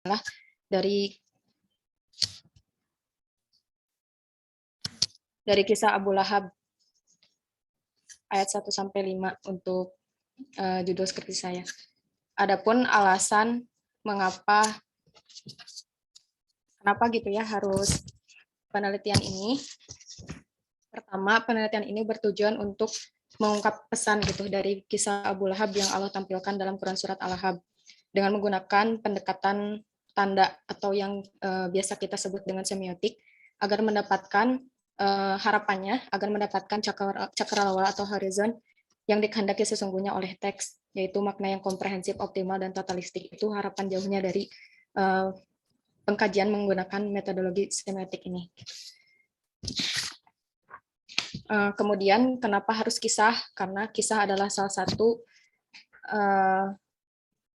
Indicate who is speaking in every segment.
Speaker 1: adalah dari kisah Abu Lahab ayat 1 sampai 5 untuk judul skripsi saya. Adapun alasan kenapa gitu ya harus penelitian ini. Pertama, penelitian ini bertujuan untuk mengungkap pesan gitu dari kisah Abu Lahab yang Allah tampilkan dalam Quran surat Al-Lahab dengan menggunakan pendekatan tanda atau yang biasa kita sebut dengan semiotik agar mendapatkan harapannya agar mendapatkan cakrawala atau horizon yang dikehendaki sesungguhnya oleh teks, yaitu makna yang komprehensif, optimal, dan totalistik. Itu harapan jauhnya dari pengkajian menggunakan metodologi semiotik ini. Kemudian kenapa harus kisah? Karena kisah adalah salah satu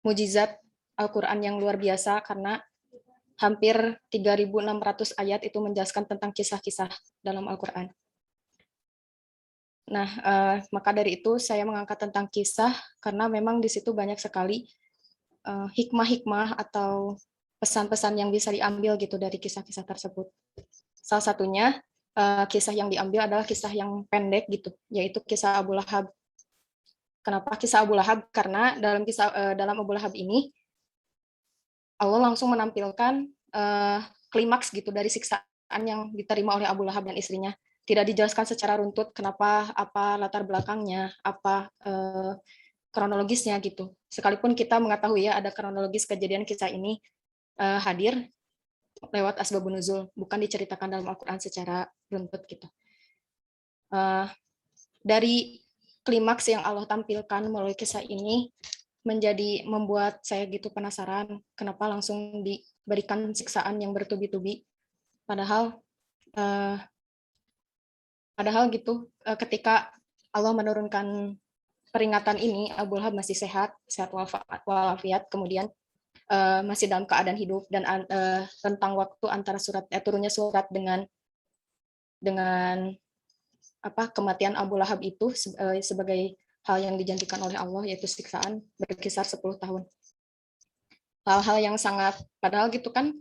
Speaker 1: mujizat Al-Quran yang luar biasa, karena hampir 3.600 ayat itu menjelaskan tentang kisah-kisah dalam Al-Quran. Nah, maka dari itu saya mengangkat tentang kisah, karena memang di situ banyak sekali hikmah-hikmah atau pesan-pesan yang bisa diambil gitu dari kisah-kisah tersebut. Salah satunya kisah yang diambil adalah kisah yang pendek gitu, yaitu kisah Abu Lahab. Kenapa kisah Abu Lahab? Karena dalam Abu Lahab ini Allah langsung menampilkan klimaks gitu dari siksaan yang diterima oleh Abu Lahab dan istrinya. Tidak dijelaskan secara runtut kenapa, apa latar belakangnya, apa kronologisnya gitu. Sekalipun kita mengetahui ya ada kronologis kejadian kisah ini hadir lewat asbabun nuzul, bukan diceritakan dalam Al-Quran secara runtut gitu. Dari klimaks yang Allah tampilkan melalui kisah ini membuat saya gitu penasaran kenapa langsung diberikan siksaan yang bertubi-tubi, padahal gitu ketika Allah menurunkan peringatan ini Abu Lahab masih sehat walafiat, kemudian masih dalam keadaan hidup, dan tentang waktu antara turunnya surat dengan kematian Abu Lahab itu sebagai hal yang dijanjikan oleh Allah, yaitu siksaan berkisar 10 tahun. Hal-hal yang padahal gitu kan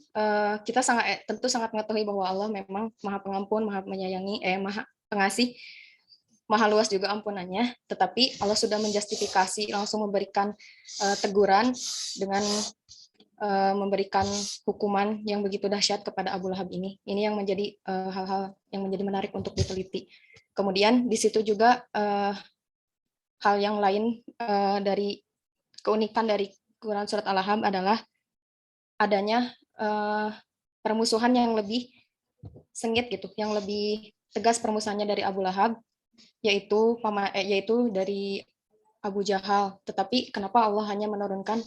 Speaker 1: kita tentu sangat mengetahui bahwa Allah memang Maha Pengampun, Maha Menyayangi, Maha Pengasih, Maha luas juga ampunannya, tetapi Allah sudah menjustifikasi, langsung memberikan teguran dengan memberikan hukuman yang begitu dahsyat kepada Abu Lahab ini. Ini yang menjadi hal-hal yang menjadi menarik untuk diteliti. Kemudian di situ juga hal yang lain dari keunikan dari Quran surat Al-Lahab adalah adanya permusuhan yang lebih sengit gitu, yang lebih tegas permusuhannya dari Abu Lahab, yaitu dari Abu Jahal. Tetapi kenapa Allah hanya menurunkan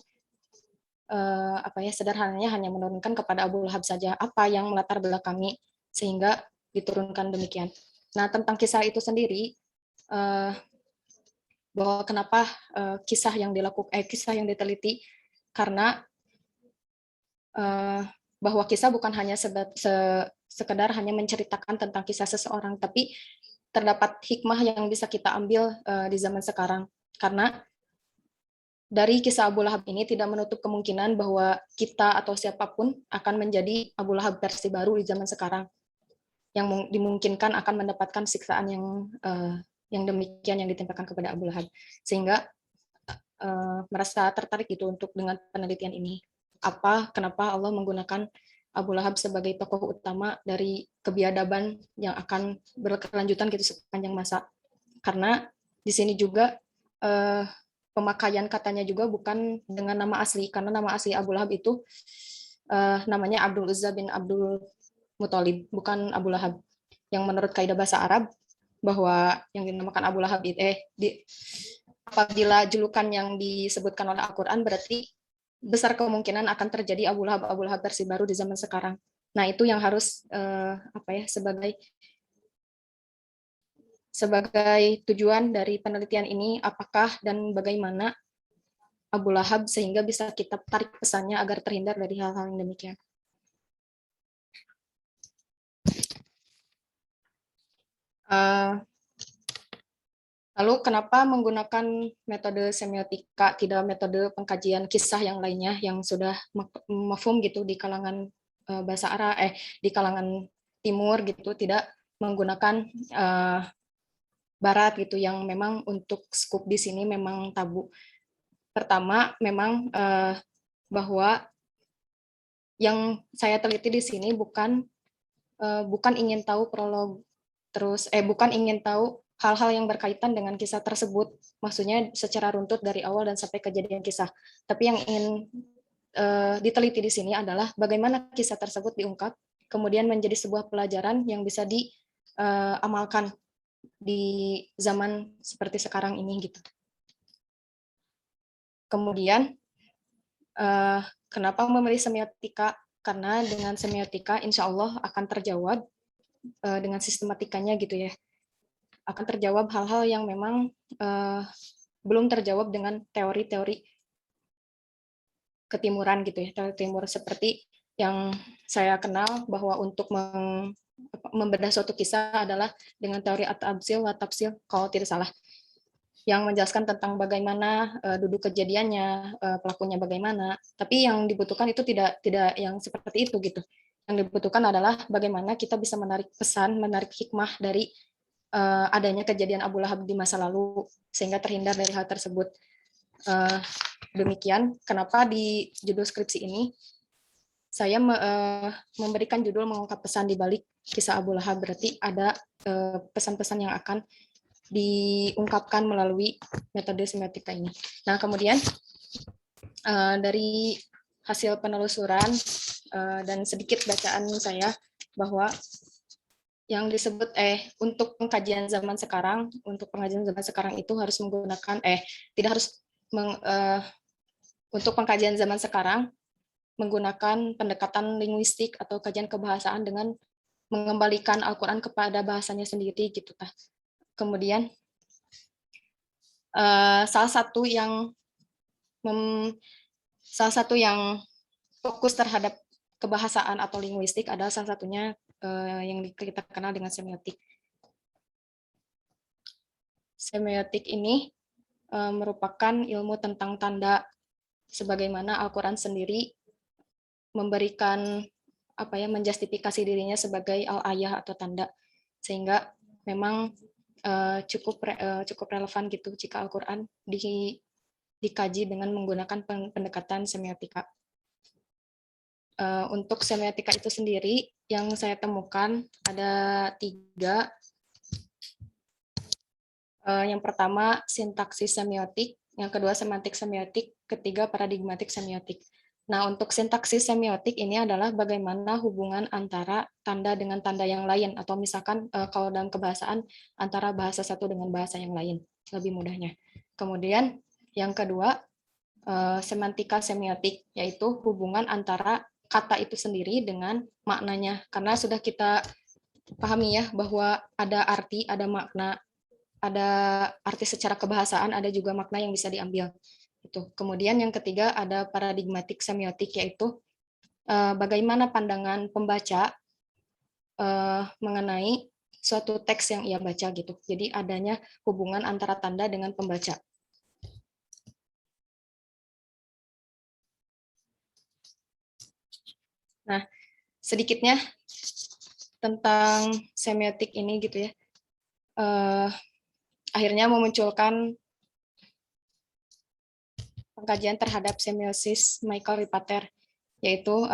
Speaker 1: sederhananya hanya menurunkan kepada Abu Lahab saja, apa yang melatar belakangi sehingga diturunkan demikian. Nah, tentang kisah itu sendiri, bahwa kenapa kisah yang diteliti, karena bahwa kisah bukan hanya sekedar hanya menceritakan tentang kisah seseorang, tapi terdapat hikmah yang bisa kita ambil di zaman sekarang. Karena dari kisah Abu Lahab ini tidak menutup kemungkinan bahwa kita atau siapapun akan menjadi Abu Lahab versi baru di zaman sekarang, yang dimungkinkan akan mendapatkan siksaan yang demikian yang ditimpakan kepada Abu Lahab, sehingga merasa tertarik gitu untuk dengan penelitian ini. Kenapa Allah menggunakan Abu Lahab sebagai tokoh utama dari kebiadaban yang akan berkelanjutan gitu sepanjang masa? Karena di sini juga pemakaian katanya juga bukan dengan nama asli, karena nama asli Abu Lahab itu namanya Abdul Uzza bin Abdul Muthalib, bukan Abu Lahab. Yang menurut kaidah bahasa Arab, bahwa yang dinamakan Abu Lahab apabila julukan yang disebutkan oleh Al-Quran, berarti besar kemungkinan akan terjadi Abu Lahab versi baru di zaman sekarang. Nah, itu yang harus sebagai tujuan dari penelitian ini, apakah dan bagaimana Abu Lahab sehingga bisa kita tarik pesannya agar terhindar dari hal-hal yang demikian. Lalu kenapa menggunakan metode semiotika, tidak metode pengkajian kisah yang lainnya yang sudah mafhum gitu di kalangan bahasa Arab, di kalangan Timur gitu, tidak menggunakan Barat gitu yang memang untuk skup di sini memang tabu. Pertama, memang bahwa yang saya teliti di sini bukan ingin tahu prolog, terus bukan ingin tahu hal-hal yang berkaitan dengan kisah tersebut, maksudnya secara runtut dari awal dan sampai kejadian kisah. Tapi yang ingin diteliti di sini adalah bagaimana kisah tersebut diungkap, kemudian menjadi sebuah pelajaran yang bisa diamalkan di zaman seperti sekarang ini gitu. Kemudian kenapa memilih semiotika? Karena dengan semiotika insya Allah akan terjawab dengan sistematikanya gitu ya. Akan terjawab hal-hal yang memang belum terjawab dengan teori-teori ketimuran gitu ya, teori timur seperti yang saya kenal bahwa untuk membedah suatu kisah adalah dengan teori at-tabsil wa tafsil kalau tidak salah, yang menjelaskan tentang bagaimana duduk kejadiannya, pelakunya bagaimana. Tapi yang dibutuhkan itu tidak yang seperti itu gitu. Yang dibutuhkan adalah bagaimana kita bisa menarik pesan, menarik hikmah dari adanya kejadian Abu Lahab di masa lalu sehingga terhindar dari hal tersebut. Demikian kenapa di judul skripsi ini saya memberikan judul mengungkap pesan di balik kisah Abu Lahab, berarti ada pesan-pesan yang akan diungkapkan melalui metode semiotika ini. Nah, kemudian dari hasil penelusuran dan sedikit bacaan saya bahwa yang disebut untuk pengkajian zaman sekarang, itu harus menggunakan tidak harus untuk pengkajian zaman sekarang menggunakan pendekatan linguistik atau kajian kebahasaan dengan mengembalikan Al-Quran kepada bahasanya sendiri gitu. Kemudian salah satu yang fokus terhadap kebahasaan atau linguistik adalah salah satunya yang kita kenal dengan semiotik. Semiotik ini merupakan ilmu tentang tanda, sebagaimana Al-Quran sendiri memberikan menjustifikasi dirinya sebagai al-ayah atau tanda, sehingga memang cukup relevan gitu jika Al-Quran dikaji dengan menggunakan pendekatan semiotika. Untuk semiotika itu sendiri yang saya temukan ada 3. Yang pertama sintaksis semiotik, yang kedua semantik semiotik, ketiga paradigmatik semiotik. Nah, untuk sintaksis semiotik ini adalah bagaimana hubungan antara tanda dengan tanda yang lain, atau misalkan kalau dalam kebahasaan antara bahasa satu dengan bahasa yang lain, lebih mudahnya. Kemudian yang kedua semantika semiotik, yaitu hubungan antara kata itu sendiri dengan maknanya. Karena sudah kita pahami ya bahwa ada arti, ada makna, ada arti secara kebahasaan, ada juga makna yang bisa diambil. Itu. Kemudian yang ketiga ada paradigmatik semiotik, yaitu bagaimana pandangan pembaca mengenai suatu teks yang ia baca gitu. Jadi adanya hubungan antara tanda dengan pembaca. Nah, sedikitnya tentang semiotik ini gitu ya. Akhirnya memunculkan pengkajian terhadap semiosis Michael Ripater, yaitu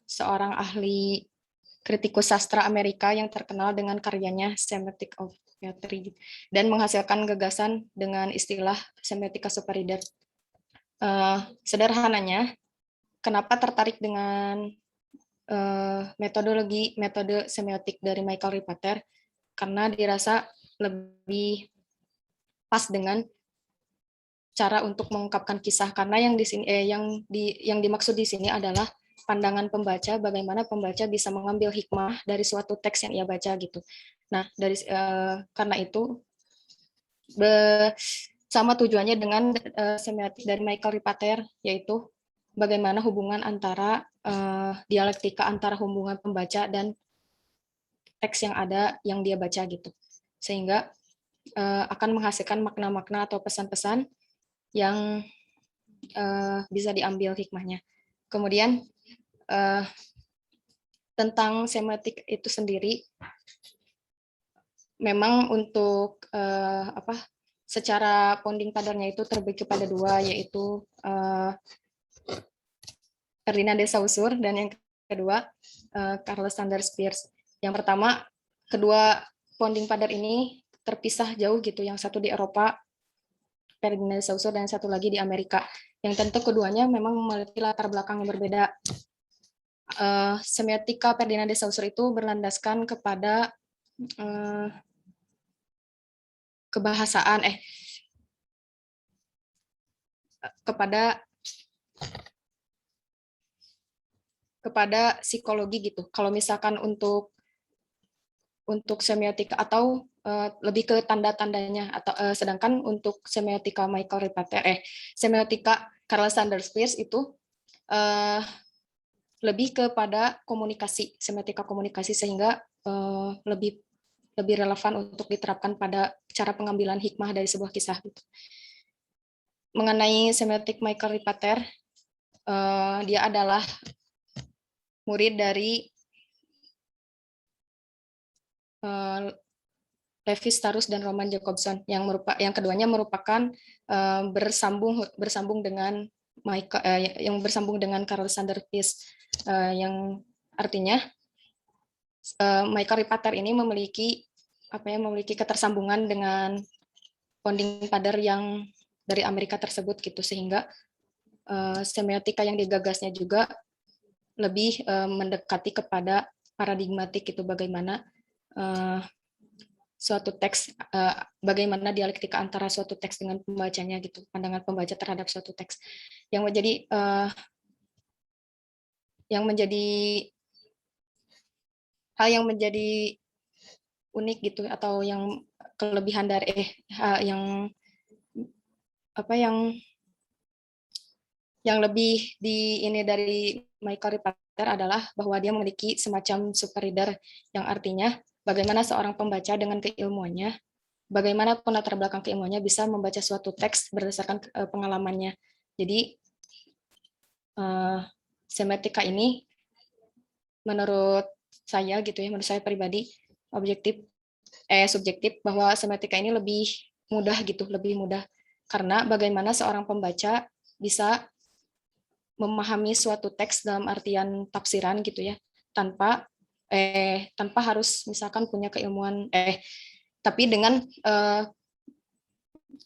Speaker 1: seorang ahli kritikus sastra Amerika yang terkenal dengan karyanya Semiotic of Poetry dan menghasilkan gagasan dengan istilah semiotika superior. Sederhananya, kenapa tertarik dengan metode semiotik dari Michael Ripater? Karena dirasa lebih pas dengan cara untuk mengungkapkan kisah, karena yang dimaksud di sini adalah pandangan pembaca, bagaimana pembaca bisa mengambil hikmah dari suatu teks yang ia baca gitu. Nah, karena itu sama tujuannya dengan semiotik dari Michael Ripater, yaitu bagaimana hubungan antara dialektika antara hubungan pembaca dan teks yang ada yang dia baca gitu. Sehingga akan menghasilkan makna-makna atau pesan-pesan yang bisa diambil hikmahnya. Kemudian tentang semiotik itu sendiri, memang untuk secara founding father-nya itu terbagi kepada dua, yaitu Ferdinand de Saussure dan yang kedua Carl Sanders Peirce. Yang pertama, kedua founding father ini terpisah jauh gitu, yang satu di Eropa, Ferdinand de Saussure, dan satu lagi di Amerika. Yang tentu keduanya memang memiliki latar belakang yang berbeda. Semiotika Ferdinand de Saussure itu berlandaskan kepada kebahasaan, kepada psikologi gitu. Kalau misalkan untuk semiotika atau lebih ke tanda-tandanya, atau sedangkan untuk semiotika Michael Ripater, semiotika Carl Sanders Peirce itu lebih kepada komunikasi, semiotika komunikasi, sehingga lebih relevan untuk diterapkan pada cara pengambilan hikmah dari sebuah kisah gitu. Mengenai semiotik Michael Ripater, dia adalah murid dari Levi Strauss dan Roman Jakobson, yang keduanya merupakan bersambung dengan yang bersambung dengan Carl Sanders Peirce, yang artinya Michael Ripater ini memiliki ketersambungan dengan founding father yang dari Amerika tersebut gitu, sehingga semiotika yang digagasnya juga lebih mendekati kepada paradigmatik itu, bagaimana suatu teks, bagaimana dialektika antara suatu teks dengan pembacanya gitu, pandangan pembaca terhadap suatu teks, yang menjadi hal yang menjadi unik gitu, atau yang kelebihan dari yang lebih dari Michael Ripater adalah bahwa dia memiliki semacam super reader, yang artinya bagaimana seorang pembaca dengan keilmuannya, bagaimana pun latar belakang keilmuannya, bisa membaca suatu teks berdasarkan pengalamannya. Jadi semiotika ini menurut saya gitu ya, menurut saya pribadi subjektif, bahwa semiotika ini lebih mudah karena bagaimana seorang pembaca bisa memahami suatu teks dalam artian tafsiran gitu ya, tanpa harus misalkan punya keilmuan, tapi dengan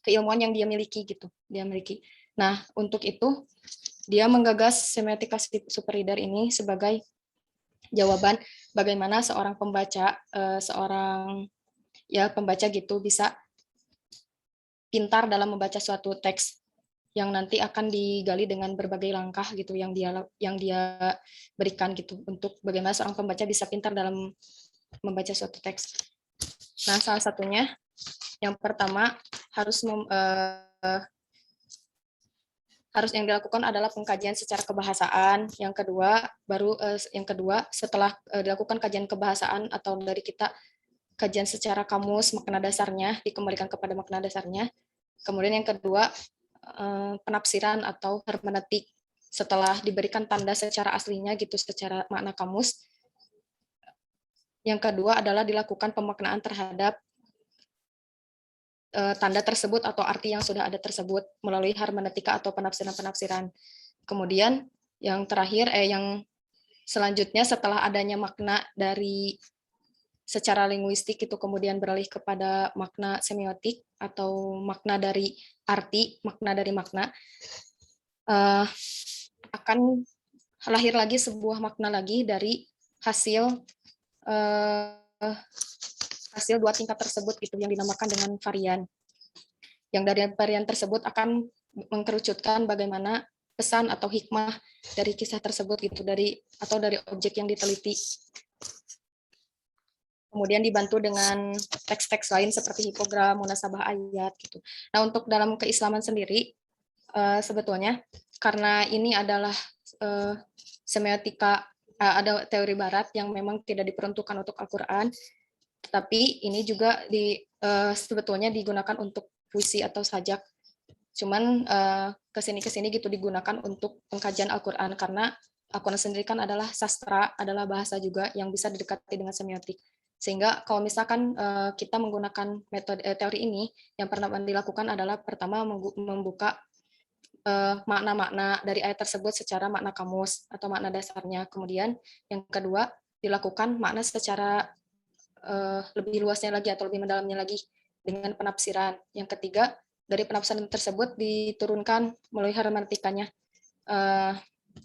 Speaker 1: keilmuan yang dia miliki gitu, Nah, untuk itu dia menggagas semiotika super reader ini sebagai jawaban bagaimana seorang pembaca, pembaca gitu, bisa pintar dalam membaca suatu teks yang nanti akan digali dengan berbagai langkah gitu, yang dia berikan gitu, untuk bagaimana seorang pembaca bisa pintar dalam membaca suatu teks. Nah, salah satunya yang pertama harus yang dilakukan adalah pengkajian secara kebahasaan. Yang kedua setelah dilakukan kajian kebahasaan, atau dari kita kajian secara kamus, makna dasarnya dikembalikan kepada makna dasarnya. Kemudian yang kedua penafsiran atau hermeneutik, setelah diberikan tanda secara aslinya gitu, secara makna kamus. Yang kedua adalah dilakukan pemaknaan terhadap tanda tersebut atau arti yang sudah ada tersebut melalui hermeneutika atau penafsiran-penafsiran. Kemudian yang terakhir, yang selanjutnya setelah adanya makna dari secara linguistik itu, kemudian beralih kepada makna semiotik atau makna dari arti, makna dari makna, akan lahir lagi sebuah makna lagi dari hasil dua tingkat tersebut gitu, yang dinamakan dengan varian. Yang dari varian tersebut akan mengkerucutkan bagaimana pesan atau hikmah dari kisah tersebut gitu, dari objek yang diteliti. Kemudian dibantu dengan teks-teks lain seperti hipogram, munasabah ayat gitu. Nah, untuk dalam keislaman sendiri, sebetulnya karena ini adalah semiotika, ada teori barat yang memang tidak diperuntukkan untuk Al-Quran, Tapi ini juga sebetulnya digunakan untuk puisi atau sajak. Cuman kesini-kesini gitu digunakan untuk pengkajian Al-Quran, karena Al-Quran sendiri kan adalah sastra, adalah bahasa juga yang bisa didekati dengan semiotik. Sehingga kalau misalkan kita menggunakan metode teori ini, yang pernah dilakukan adalah pertama membuka makna-makna dari ayat tersebut secara makna kamus atau makna dasarnya. Kemudian yang kedua dilakukan makna secara lebih luasnya lagi atau lebih mendalamnya lagi dengan penafsiran. Yang ketiga, dari penafsiran tersebut diturunkan melalui hermeneutikanya,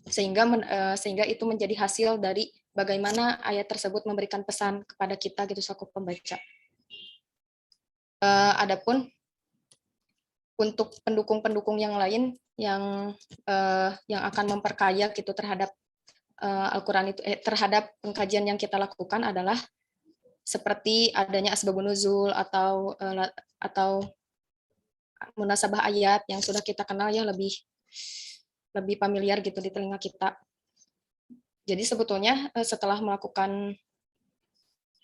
Speaker 1: sehingga itu menjadi hasil dari bagaimana ayat tersebut memberikan pesan kepada kita gitu selaku pembaca. Adapun untuk pendukung-pendukung yang lain yang akan memperkaya gitu terhadap Al-Quran itu, terhadap pengkajian yang kita lakukan adalah seperti adanya asbabun nuzul atau munasabah ayat yang sudah kita kenal ya, lebih familiar gitu di telinga kita. Jadi sebetulnya setelah melakukan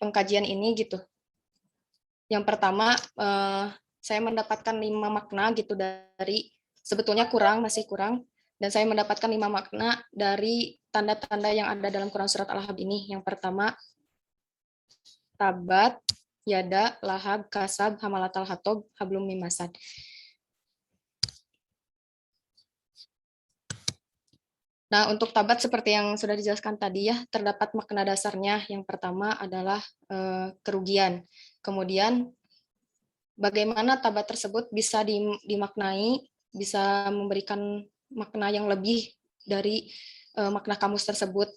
Speaker 1: pengkajian ini gitu, yang pertama saya mendapatkan 5 makna gitu dari, sebetulnya masih kurang, dan saya mendapatkan 5 makna dari tanda-tanda yang ada dalam Quran surat Al-Ahzab ini. Yang pertama, tabat, yada, lahab, kasab, hamalatal hatob, hablum mimasad. Nah, untuk tabat seperti yang sudah dijelaskan tadi ya, terdapat makna dasarnya. Yang pertama adalah kerugian. Kemudian bagaimana tabat tersebut bisa dimaknai, bisa memberikan makna yang lebih dari makna kamus tersebut.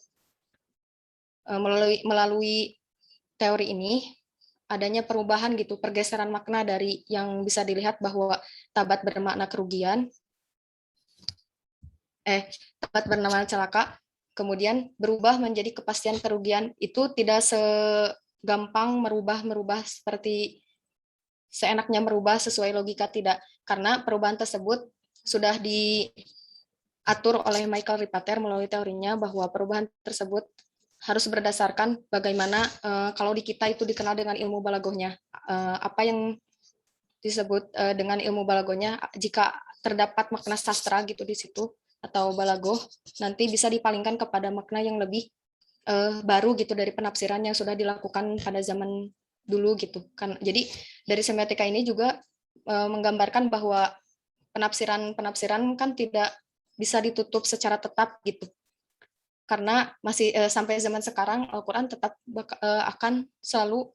Speaker 1: Melalui teori ini adanya perubahan gitu, pergeseran makna dari yang bisa dilihat bahwa tabat bermakna kerugian, tabat bernama celaka, kemudian berubah menjadi kepastian kerugian. Itu tidak segampang merubah seperti seenaknya merubah sesuai logika, tidak. Karena perubahan tersebut sudah diatur oleh Michael Ripater melalui teorinya bahwa perubahan tersebut harus berdasarkan bagaimana kalau di kita itu dikenal dengan ilmu balagohnya. Apa yang disebut dengan ilmu balagohnya, jika terdapat makna sastra gitu di situ atau balagoh, nanti bisa dipalingkan kepada makna yang lebih baru gitu dari penafsiran yang sudah dilakukan pada zaman dulu gitu kan. Jadi dari semiotika ini juga menggambarkan bahwa penafsiran kan tidak bisa ditutup secara tetap gitu, karena masih sampai zaman sekarang Al-Quran tetap akan selalu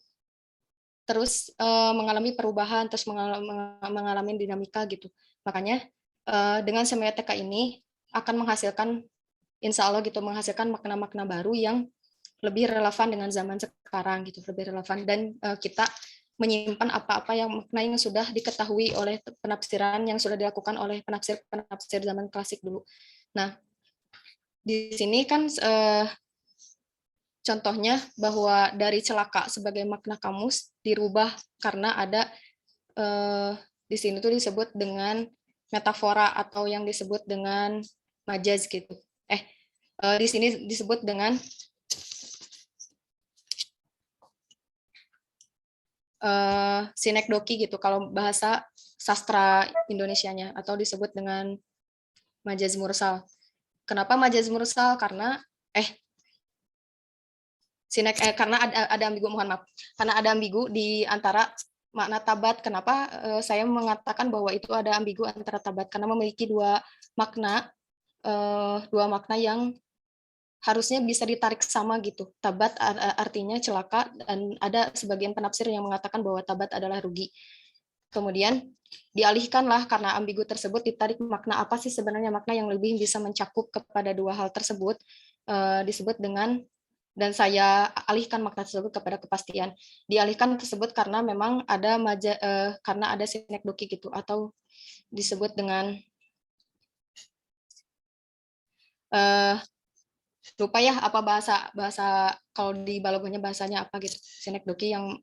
Speaker 1: terus mengalami perubahan, terus mengalami dinamika gitu. Makanya dengan semiotika ini akan menghasilkan, insya Allah gitu, menghasilkan makna-makna baru yang lebih relevan dengan zaman sekarang gitu, lebih relevan, dan kita menyimpan apa-apa yang makna yang sudah diketahui oleh penafsiran yang sudah dilakukan oleh penafsir zaman klasik dulu. Nah, di sini kan contohnya bahwa dari celaka sebagai makna kamus dirubah karena ada di sini tuh disebut dengan metafora atau yang disebut dengan majaz gitu. Di sini disebut dengan sinekdoki gitu kalau bahasa sastra Indonesianya, atau disebut dengan majaz mursal. Kenapa majaz mursal? Karena karena ada ambigu, mohon maaf. Karena ada ambigu di antara makna tabat. Kenapa saya mengatakan bahwa itu ada ambigu antara tabat? Karena memiliki dua makna yang harusnya bisa ditarik sama gitu. Tabat artinya celaka, dan ada sebagian penafsir yang mengatakan bahwa tabat adalah rugi. Kemudian dialihkanlah karena ambigu tersebut, ditarik makna apa sih sebenarnya makna yang lebih bisa mencakup kepada dua hal tersebut, disebut dengan, dan saya alihkan makna tersebut kepada kepastian. Dialihkan tersebut karena memang ada karena ada sinekdoki gitu, atau disebut dengan lupa ya apa bahasa kalau di balagonya bahasanya apa gitu, sinekdoki yang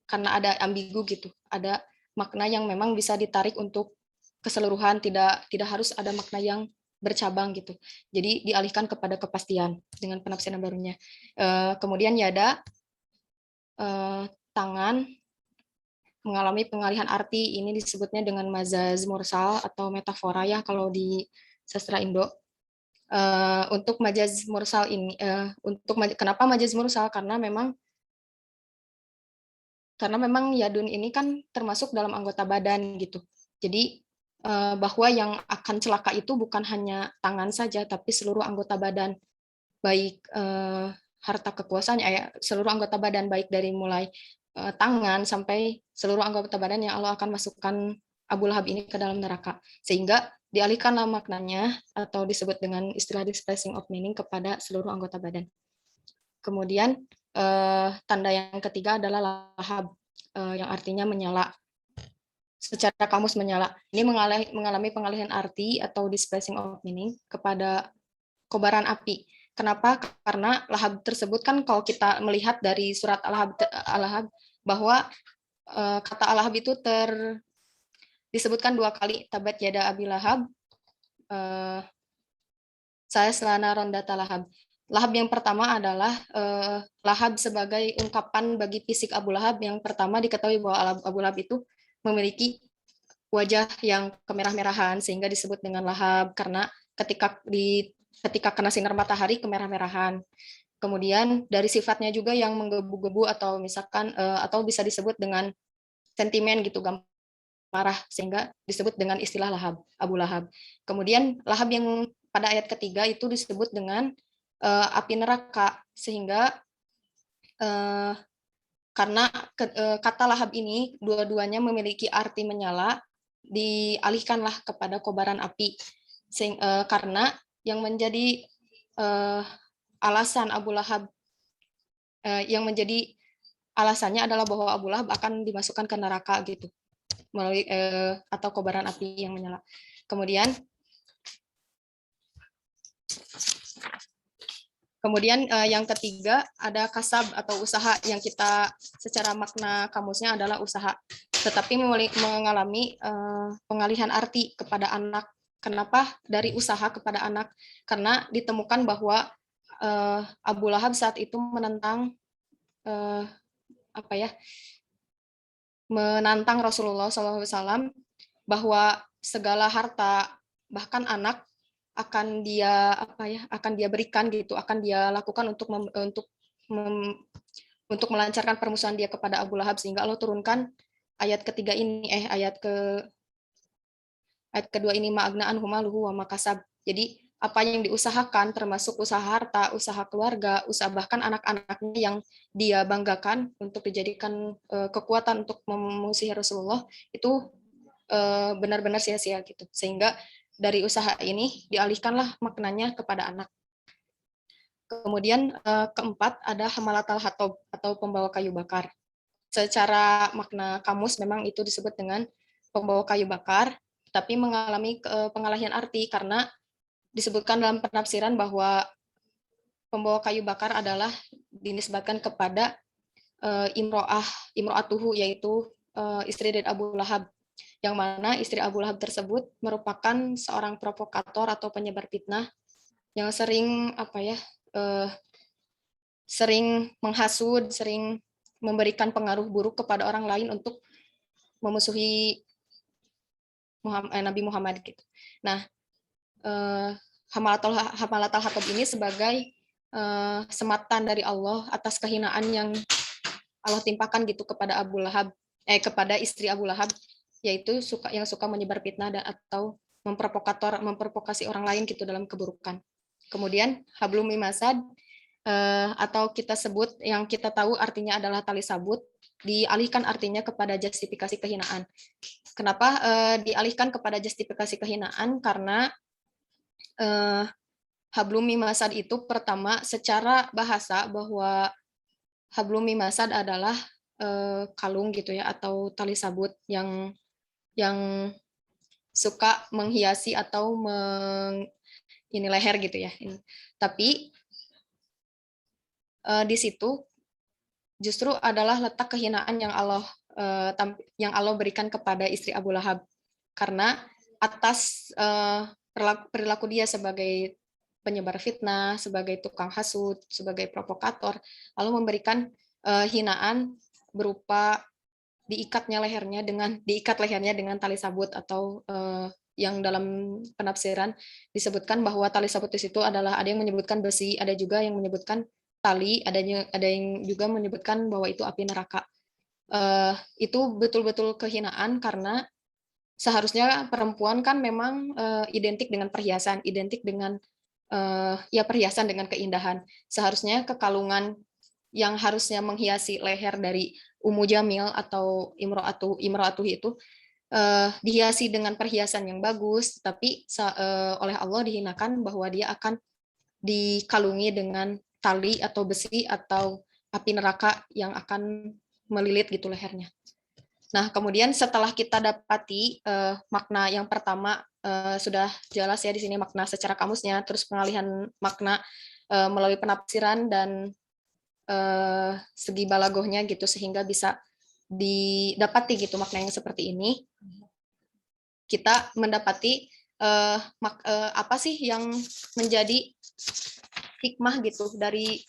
Speaker 1: karena ada ambigu gitu, ada makna yang memang bisa ditarik untuk keseluruhan, tidak harus ada makna yang bercabang gitu. Jadi dialihkan kepada kepastian dengan penafsiran barunya. Kemudian yada tangan mengalami pengalihan arti. Ini disebutnya dengan majaz mursal atau metafora ya kalau di sastra Indo. Untuk majaz mursal ini, kenapa majaz mursal? Karena memang yadun ini kan termasuk dalam anggota badan gitu. Jadi bahwa yang akan celaka itu bukan hanya tangan saja, tapi seluruh anggota badan, baik harta kekuasaan, seluruh anggota badan, baik dari mulai tangan sampai seluruh anggota badan yang Allah akan masukkan Abu Lahab ini ke dalam neraka. Sehingga dialihkanlah maknanya atau disebut dengan istilah displacing of meaning kepada seluruh anggota badan. Kemudian tanda yang ketiga adalah lahab, yang artinya menyala. Secara kamus menyala. Ini mengalami pengalihan arti atau displacing of meaning kepada kobaran api. Kenapa? Karena lahab tersebut kan kalau kita melihat dari surat Al-Lahab bahwa kata Al-Lahab itu disebutkan 2 kali, tabat yada abi lahab, saya selana rondata lahab. Lahab yang pertama adalah lahab sebagai ungkapan bagi fisik Abu Lahab. Yang pertama diketahui bahwa Abu Lahab itu memiliki wajah yang kemerah-merahan sehingga disebut dengan lahab karena ketika kena sinar matahari kemerah-merahan. Kemudian dari sifatnya juga yang menggebu-gebu atau misalkan atau bisa disebut dengan sentimen gitu, marah, sehingga disebut dengan istilah lahab, Abu Lahab. Kemudian lahab yang pada ayat ketiga itu disebut dengan api neraka, sehingga karena kata lahab ini dua-duanya memiliki arti menyala, dialihkanlah kepada kobaran api. Karena yang menjadi alasan Abu Lahab, yang menjadi alasannya adalah bahwa Abu Lahab akan dimasukkan ke neraka gitu, melalui atau kobaran api yang menyala. Kemudian yang ketiga ada kasab atau usaha, yang kita secara makna kamusnya adalah usaha, tetapi mengalami pengalihan arti kepada anak. Kenapa dari usaha kepada anak? Karena ditemukan bahwa Abu Lahab saat itu menentang menantang Rasulullah SAW bahwa segala harta bahkan anak akan dia berikan gitu, akan dia lakukan untuk melancarkan permusuhan dia kepada Abu Lahab, sehingga Allah turunkan ayat ketiga ini ayat kedua ini, ma'agna anhu maluhu wa makasab. Jadi apa yang diusahakan termasuk usaha harta, usaha keluarga, usaha bahkan anak-anaknya yang dia banggakan untuk dijadikan kekuatan untuk memusuhi Rasulullah, itu benar-benar sia-sia gitu. Sehingga dari usaha ini dialihkanlah maknanya kepada anak. Kemudian keempat ada hamalatal hatob atau pembawa kayu bakar. Secara makna kamus memang itu disebut dengan pembawa kayu bakar, tapi mengalami pengalihan arti karena disebutkan dalam penafsiran bahwa pembawa kayu bakar adalah dinisbatkan kepada imro'atuhu, yaitu istri dari Abu Lahab, yang mana istri Abu Lahab tersebut merupakan seorang provokator atau penyebar fitnah yang sering menghasut, sering memberikan pengaruh buruk kepada orang lain untuk memusuhi Nabi Muhammad gitu. Nah, hamalatul hatab ini sebagai sematan dari Allah atas kehinaan yang Allah timpakan gitu kepada kepada istri Abu Lahab, yaitu yang suka menyebar fitnah atau memprovokasi orang lain gitu dalam keburukan. Kemudian hablum mimasad, atau kita sebut, yang kita tahu artinya adalah tali sabut, dialihkan artinya kepada justifikasi kehinaan. Kenapa dialihkan kepada justifikasi kehinaan? Karena hablum mimasad itu pertama secara bahasa bahwa hablum mimasad adalah kalung gitu ya, atau tali sabut yang suka menghiasi atau ini leher gitu ya. Tapi di situ justru adalah letak kehinaan yang Allah berikan kepada istri Abu Lahab, karena atas perilaku dia sebagai penyebar fitnah, sebagai tukang hasut, sebagai provokator, lalu memberikan hinaan berupa diikat lehernya dengan tali sabut, atau yang dalam penafsiran disebutkan bahwa tali sabut di situ adalah, ada yang menyebutkan besi, ada juga yang menyebutkan tali, ada yang juga menyebutkan bahwa itu api neraka. Itu betul-betul kehinaan, karena seharusnya perempuan kan memang identik dengan perhiasan, identik dengan ya perhiasan dengan keindahan. Seharusnya kekalungan yang harusnya menghiasi leher dari Ummu Jamil atau Imro'atuh itu dihiasi dengan perhiasan yang bagus, tapi oleh Allah dihinakan bahwa dia akan dikalungi dengan tali atau besi atau api neraka yang akan melilit gitu lehernya. Nah, kemudian setelah kita dapati makna yang pertama, sudah jelas ya di sini makna secara kamusnya, terus pengalihan makna melalui penafsiran dan segi balagohnya gitu, sehingga bisa didapati gitu makna yang seperti ini. Kita mendapati apa sih yang menjadi hikmah gitu dari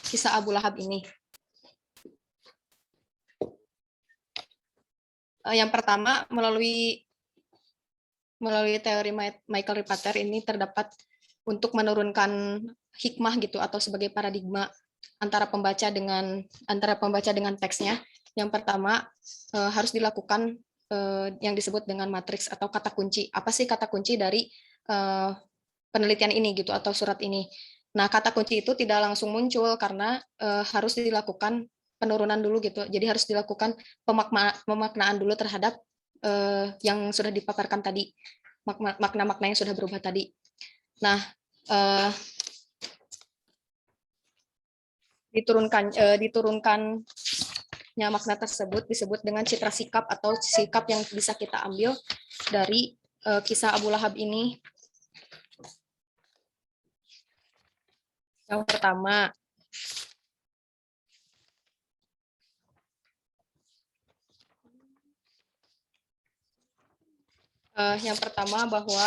Speaker 1: kisah Abu Lahab ini. Yang pertama, melalui teori Michael Ripater ini terdapat untuk menurunkan hikmah gitu, atau sebagai paradigma antara pembaca dengan teksnya. Yang pertama, harus dilakukan yang disebut dengan matriks atau kata kunci. Apa sih kata kunci dari penelitian ini gitu, atau surat ini? Nah, kata kunci itu tidak langsung muncul karena harus dilakukan penurunan dulu gitu. Jadi harus dilakukan pemaknaan dulu terhadap yang sudah dipaparkan tadi, makna-makna yang sudah berubah tadi. Nah, diturunkannya makna tersebut disebut dengan citra sikap, atau sikap yang bisa kita ambil dari kisah Abu Lahab ini. Yang pertama, bahwa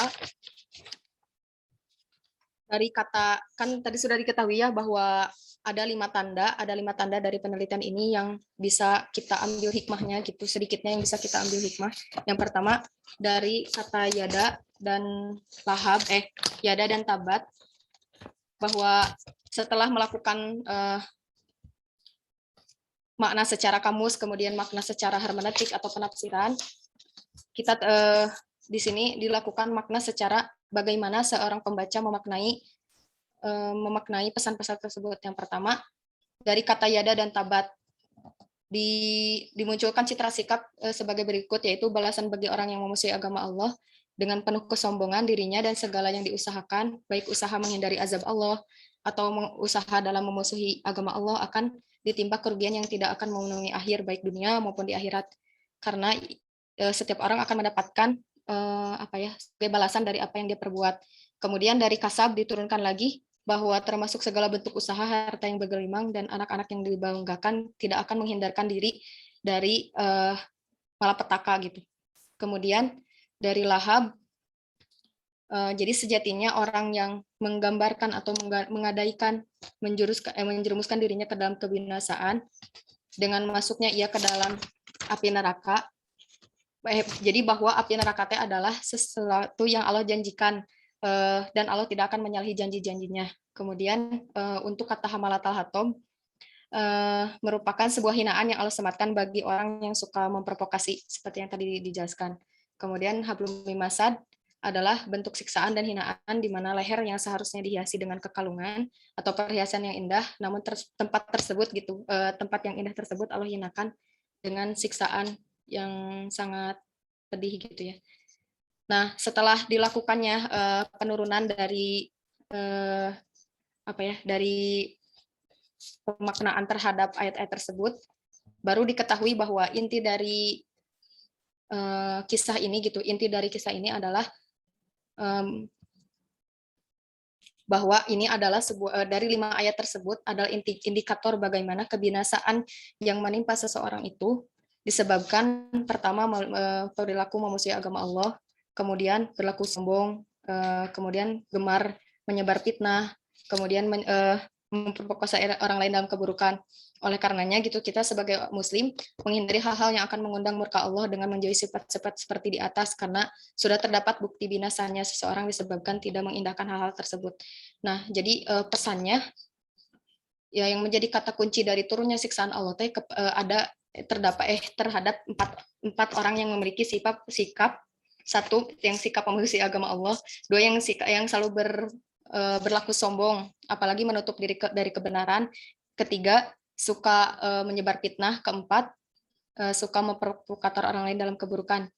Speaker 1: dari kata, kan tadi sudah diketahui ya bahwa ada 5 tanda dari penelitian ini yang bisa kita ambil hikmahnya gitu, sedikitnya yang bisa kita ambil hikmah. Yang pertama, dari kata yada dan tabat, bahwa setelah melakukan makna secara kamus, kemudian makna secara hermeneutik atau penafsiran, kita di sini dilakukan makna secara bagaimana seorang pembaca memaknai pesan-pesan tersebut. Yang pertama, dari kata yada dan tabat dimunculkan citra sikap sebagai berikut, yaitu balasan bagi orang yang memusuhi agama Allah dengan penuh kesombongan dirinya dan segala yang diusahakan, baik usaha menghindari azab Allah atau usaha dalam memusuhi agama Allah, akan ditimpa kerugian yang tidak akan memenuhi akhir, baik dunia maupun di akhirat. Karena setiap orang akan mendapatkan sebagai balasan dari apa yang dia perbuat. Kemudian dari kasab diturunkan lagi bahwa termasuk segala bentuk usaha, harta yang bergelimang, dan anak-anak yang dibanggakan tidak akan menghindarkan diri dari malapetaka gitu. Kemudian dari lahab, jadi sejatinya orang yang menggambarkan atau mengadaikan menjerumuskan dirinya ke dalam kebinasaan dengan masuknya ia ke dalam api neraka. Jadi bahwa api neraka adalah sesuatu yang Allah janjikan, dan Allah tidak akan menyalahi janji-janjinya. Kemudian untuk kata hamalatal hatom, merupakan sebuah hinaan yang Allah sematkan bagi orang yang suka memprovokasi, seperti yang tadi dijelaskan. Kemudian hablum mimasad adalah bentuk siksaan dan hinaan di mana leher yang seharusnya dihiasi dengan kekalungan atau perhiasan yang indah, namun tempat yang indah tersebut Allah hinakan dengan siksaan yang sangat pedih gitu ya. Nah, setelah dilakukannya penurunan dari dari pemaknaan terhadap ayat-ayat tersebut, baru diketahui bahwa inti dari kisah ini adalah bahwa ini adalah dari 5 ayat tersebut adalah indikator bagaimana kebinasaan yang menimpa seseorang itu disebabkan pertama perilaku memusuhi agama Allah, kemudian berlaku sombong, kemudian gemar menyebar fitnah, kemudian memperkosa orang lain dalam keburukan. Oleh karenanya gitu kita sebagai muslim menghindari hal-hal yang akan mengundang murka Allah dengan menjauhi sifat-sifat seperti di atas, karena sudah terdapat bukti binasanya seseorang disebabkan tidak mengindahkan hal-hal tersebut. Nah, jadi pesannya ya yang menjadi kata kunci dari turunnya siksaan Allah ada terhadap empat orang yang memiliki sikap satu yang sikap memusuhi agama Allah, dua yang selalu berlaku sombong, apalagi menutup diri dari kebenaran, ketiga suka menyebar fitnah, keempat suka memprovokator orang lain dalam keburukan.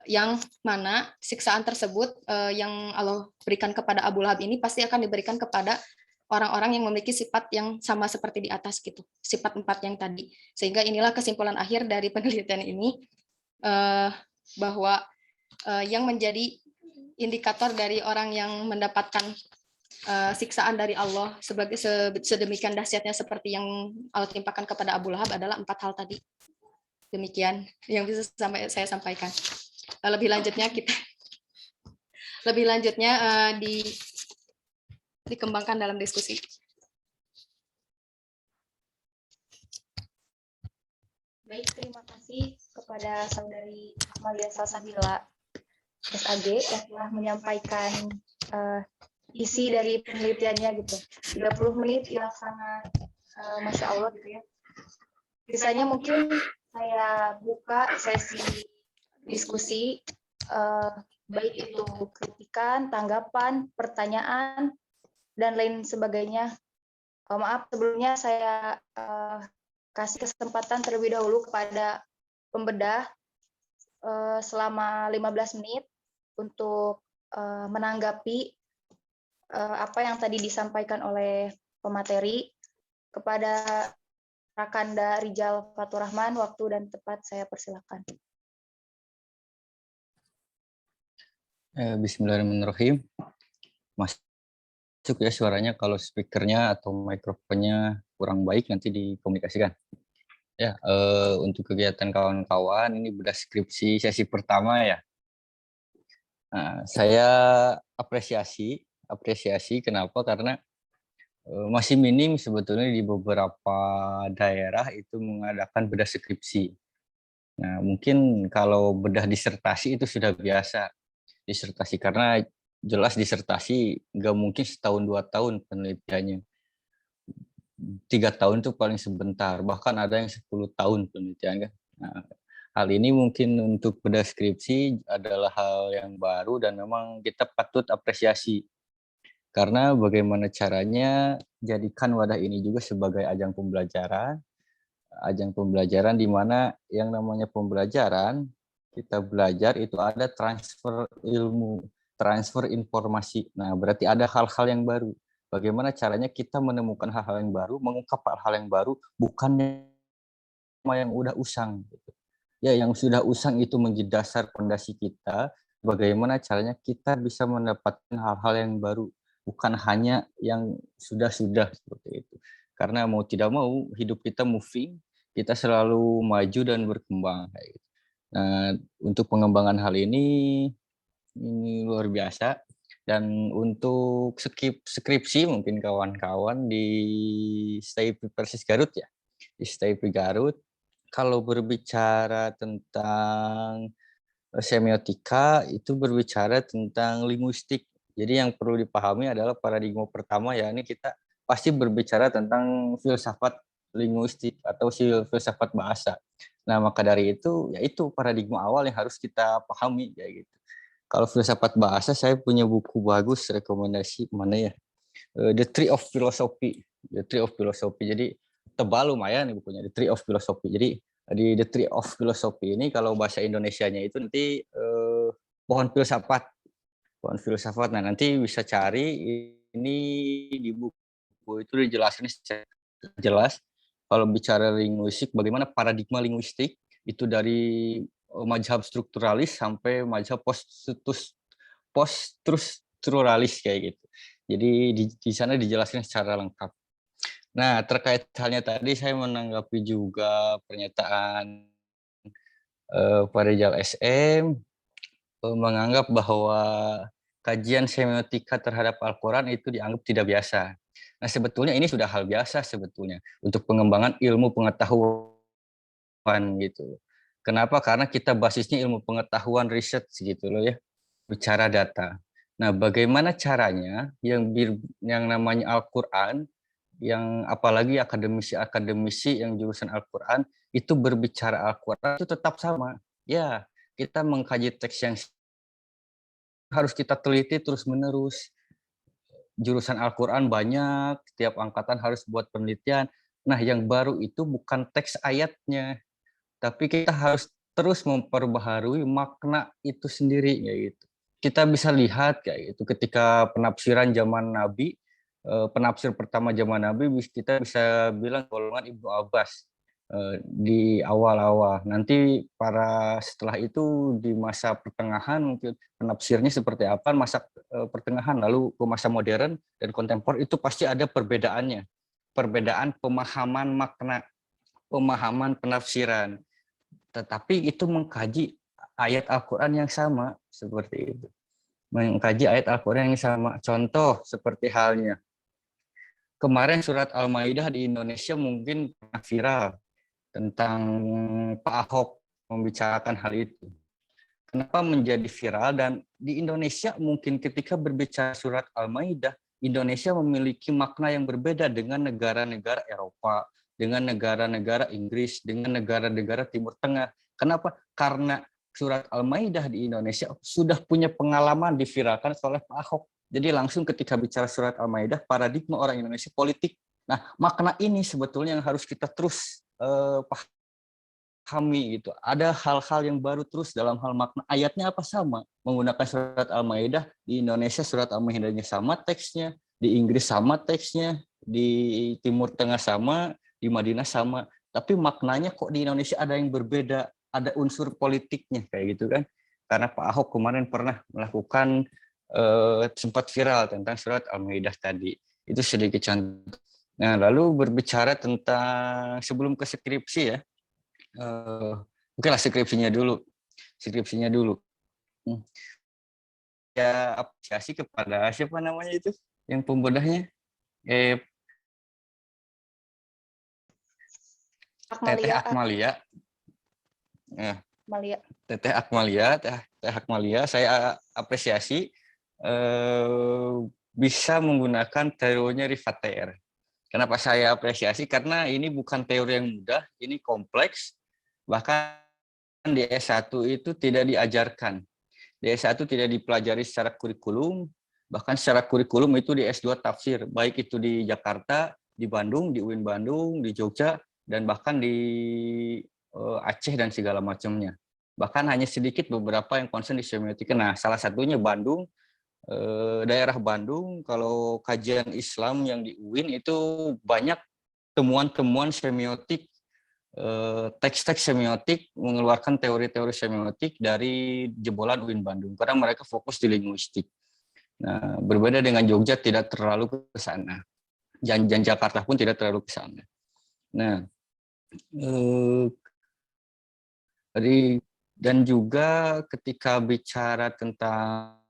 Speaker 1: Yang mana siksaan tersebut yang Allah berikan kepada Abu Lahab ini pasti akan diberikan kepada orang-orang yang memiliki sifat yang sama seperti di atas gitu, sifat 4 yang tadi. Sehingga inilah kesimpulan akhir dari penelitian ini, bahwa yang menjadi indikator dari orang yang mendapatkan siksaan dari Allah sebagai sedemikian dahsyatnya seperti yang Allah timpakan kepada Abu Lahab adalah 4 hal tadi. Demikian yang bisa saya sampaikan. Lebih lanjutnya dikembangkan dalam diskusi.
Speaker 2: Baik, terima kasih kepada Saudari Amalia Salsabila SAG yang telah menyampaikan isi dari penelitiannya gitu. 30 menit dilaksana, Masya Allah gitu ya. Sisanya mungkin saya buka sesi diskusi, baik itu kritikan, tanggapan, pertanyaan, dan lain sebagainya. Maaf sebelumnya saya kasih kesempatan terlebih dahulu kepada pembedah selama 15 menit untuk menanggapi apa yang tadi disampaikan oleh pemateri. Kepada Rakanda Rijal Faturrahman, waktu dan tempat saya persilakan.
Speaker 3: Bismillahirrahmanirrahim. Masuk ya suaranya, kalau speakernya atau mikrofonnya kurang baik nanti dikomunikasikan. Ya, untuk kegiatan kawan-kawan ini bedah skripsi sesi pertama ya. Nah, saya apresiasi kenapa? Karena masih minim sebetulnya di beberapa daerah itu mengadakan bedah skripsi. Nah, mungkin kalau bedah disertasi itu sudah biasa. Disertasi karena jelas disertasi nggak mungkin setahun 2 tahun penelitiannya. 3 tahun itu paling sebentar, bahkan ada yang 10 tahun penelitian kan. Nah, hal ini mungkin untuk bedah skripsi adalah hal yang baru dan memang kita patut apresiasi. Karena bagaimana caranya jadikan wadah ini juga sebagai ajang pembelajaran di mana yang namanya pembelajaran, kita belajar itu ada transfer ilmu, transfer informasi. Nah, berarti ada hal-hal yang baru. Bagaimana caranya kita menemukan hal-hal yang baru, mengungkap hal-hal yang baru, bukannya yang udah usang. Ya, yang sudah usang itu menjadi dasar fondasi kita. Bagaimana caranya kita bisa mendapatkan hal-hal yang baru, bukan hanya yang sudah-sudah seperti itu. Karena mau tidak mau hidup kita moving, kita selalu maju dan berkembang. Nah, untuk pengembangan hal ini luar biasa. Dan untuk skripsi mungkin kawan-kawan di STIP Persis Garut ya, di STIP Garut, kalau berbicara tentang semiotika itu berbicara tentang linguistik. Jadi yang perlu dipahami adalah paradigma pertama, ya ini kita pasti berbicara tentang filsafat linguistik atau filsafat bahasa. Nah, maka dari itu yaitu paradigma awal yang harus kita pahami ya gitu. Kalau filsafat bahasa saya punya buku bagus rekomendasi mana ya? The Tree of Philosophy. The Tree of Philosophy. Jadi tebal lumayan nih bukunya, The Tree of Philosophy. Jadi di The Tree of Philosophy ini kalau bahasa Indonesianya itu nanti pohon filsafat. Pohon filsafat. Nah, nanti bisa cari ini di buku itu dijelaskan secara jelas. Kalau bicara linguistik, bagaimana paradigma linguistik itu dari mazhab strukturalis sampai mazhab post-strukturalis kayak gitu. Jadi di sana dijelaskan secara lengkap. Nah, terkait halnya tadi saya menanggapi juga pernyataan Pak Rizal SM menganggap bahwa kajian semiotika terhadap Al-Quran itu dianggap tidak biasa. Nah, sebetulnya ini sudah hal biasa sebetulnya untuk pengembangan ilmu pengetahuan gitu. Kenapa? Karena kita basisnya ilmu pengetahuan riset gitu loh ya, bicara data. Nah, bagaimana caranya yang namanya Al-Qur'an, yang apalagi akademisi-akademisi yang jurusan Al-Qur'an itu berbicara Al-Qur'an itu tetap sama. Ya, kita mengkaji teks yang harus kita teliti terus-menerus. Jurusan Al-Qur'an banyak, setiap angkatan harus buat penelitian. Nah, yang baru itu bukan teks ayatnya, tapi kita harus terus memperbaharui makna itu sendiri kayak gitu. Kita bisa lihat kayak gitu ketika penafsiran zaman Nabi, penafsir pertama zaman Nabi kita bisa bilang golongan Ibnu Abbas di awal-awal. Nanti setelah itu di masa pertengahan mungkin penafsirnya seperti apa, masa pertengahan lalu ke masa modern dan kontemporer itu pasti ada perbedaannya. Perbedaan pemahaman makna, pemahaman penafsiran. Tetapi itu mengkaji ayat Al-Qur'an yang sama seperti itu. Mengkaji ayat Al-Qur'an yang sama. Contoh seperti halnya kemarin surat Al-Maidah di Indonesia mungkin pernah viral tentang Pak Ahok membicarakan hal itu. Kenapa menjadi viral dan di Indonesia mungkin ketika berbicara surat Al-Maidah, Indonesia memiliki makna yang berbeda dengan negara-negara Eropa, dengan negara-negara Inggris, dengan negara-negara Timur Tengah. Kenapa? Karena surat Al-Maidah di Indonesia sudah punya pengalaman diviralkan oleh Pak Ahok. Jadi langsung ketika bicara surat Al-Maidah, paradigma orang Indonesia politik. Nah, makna ini sebetulnya yang harus kita terus pahami gitu. Ada hal-hal yang baru terus dalam hal makna. Ayatnya apa sama? Menggunakan surat Al-Maidah, di Indonesia surat Al-Maidahnya sama teksnya, di Inggris sama teksnya, di Timur Tengah sama, di Madinah sama. Tapi maknanya kok di Indonesia ada yang berbeda, ada unsur politiknya kayak gitu kan. Karena Pak Ahok kemarin pernah melakukan sempat viral tentang surat Al-Maidah tadi. Itu sedikit contoh. Nah, lalu berbicara tentang sebelum ke skripsi ya. Oke lah skripsinya dulu. Ya apresiasi kepada siapa namanya itu yang pembedahnya? Teteh Akmalia. Teteh Akmalia, saya apresiasi bisa menggunakan teorinya Rivater. Kenapa saya apresiasi? Karena ini bukan teori yang mudah, ini kompleks. Bahkan di S1 itu tidak diajarkan. Di S1 tidak dipelajari secara kurikulum, bahkan secara kurikulum itu di S2 tafsir, baik itu di Jakarta, di Bandung, di UIN Bandung, di Jogja, dan bahkan di Aceh dan segala macamnya. Bahkan hanya sedikit beberapa yang concern di semiotika. Nah, salah satunya Bandung, daerah Bandung, kalau kajian Islam yang di UIN itu banyak temuan-temuan semiotik, teks-teks semiotik, mengeluarkan teori-teori semiotik dari jebolan UIN Bandung, karena mereka fokus di linguistik. Nah, berbeda dengan Jogja tidak terlalu ke sana. Dan Jakarta pun tidak terlalu ke sana. Nah, dan juga ketika bicara tentang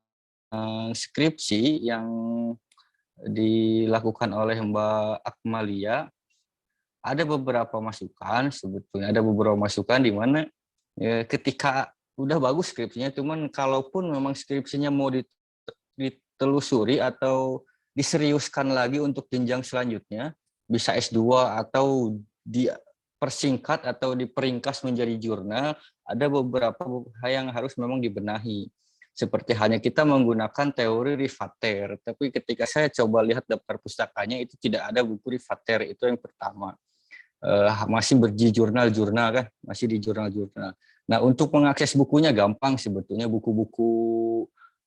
Speaker 3: skripsi yang dilakukan oleh Mbak Akmalia, ada beberapa masukan sebetulnya, di mana ketika udah bagus skripsinya, cuman kalaupun memang skripsinya mau ditelusuri atau diseriuskan lagi untuk jenjang selanjutnya, bisa S2 atau dipersingkat atau diperingkas menjadi jurnal, ada beberapa hal yang harus memang dibenahi. Seperti halnya kita menggunakan teori Rivater, tapi ketika saya coba lihat daftar pustakanya itu tidak ada buku Rivater, itu yang pertama. Masih di jurnal-jurnal kan, masih di jurnal-jurnal. Nah, untuk mengakses bukunya gampang sebetulnya, buku-buku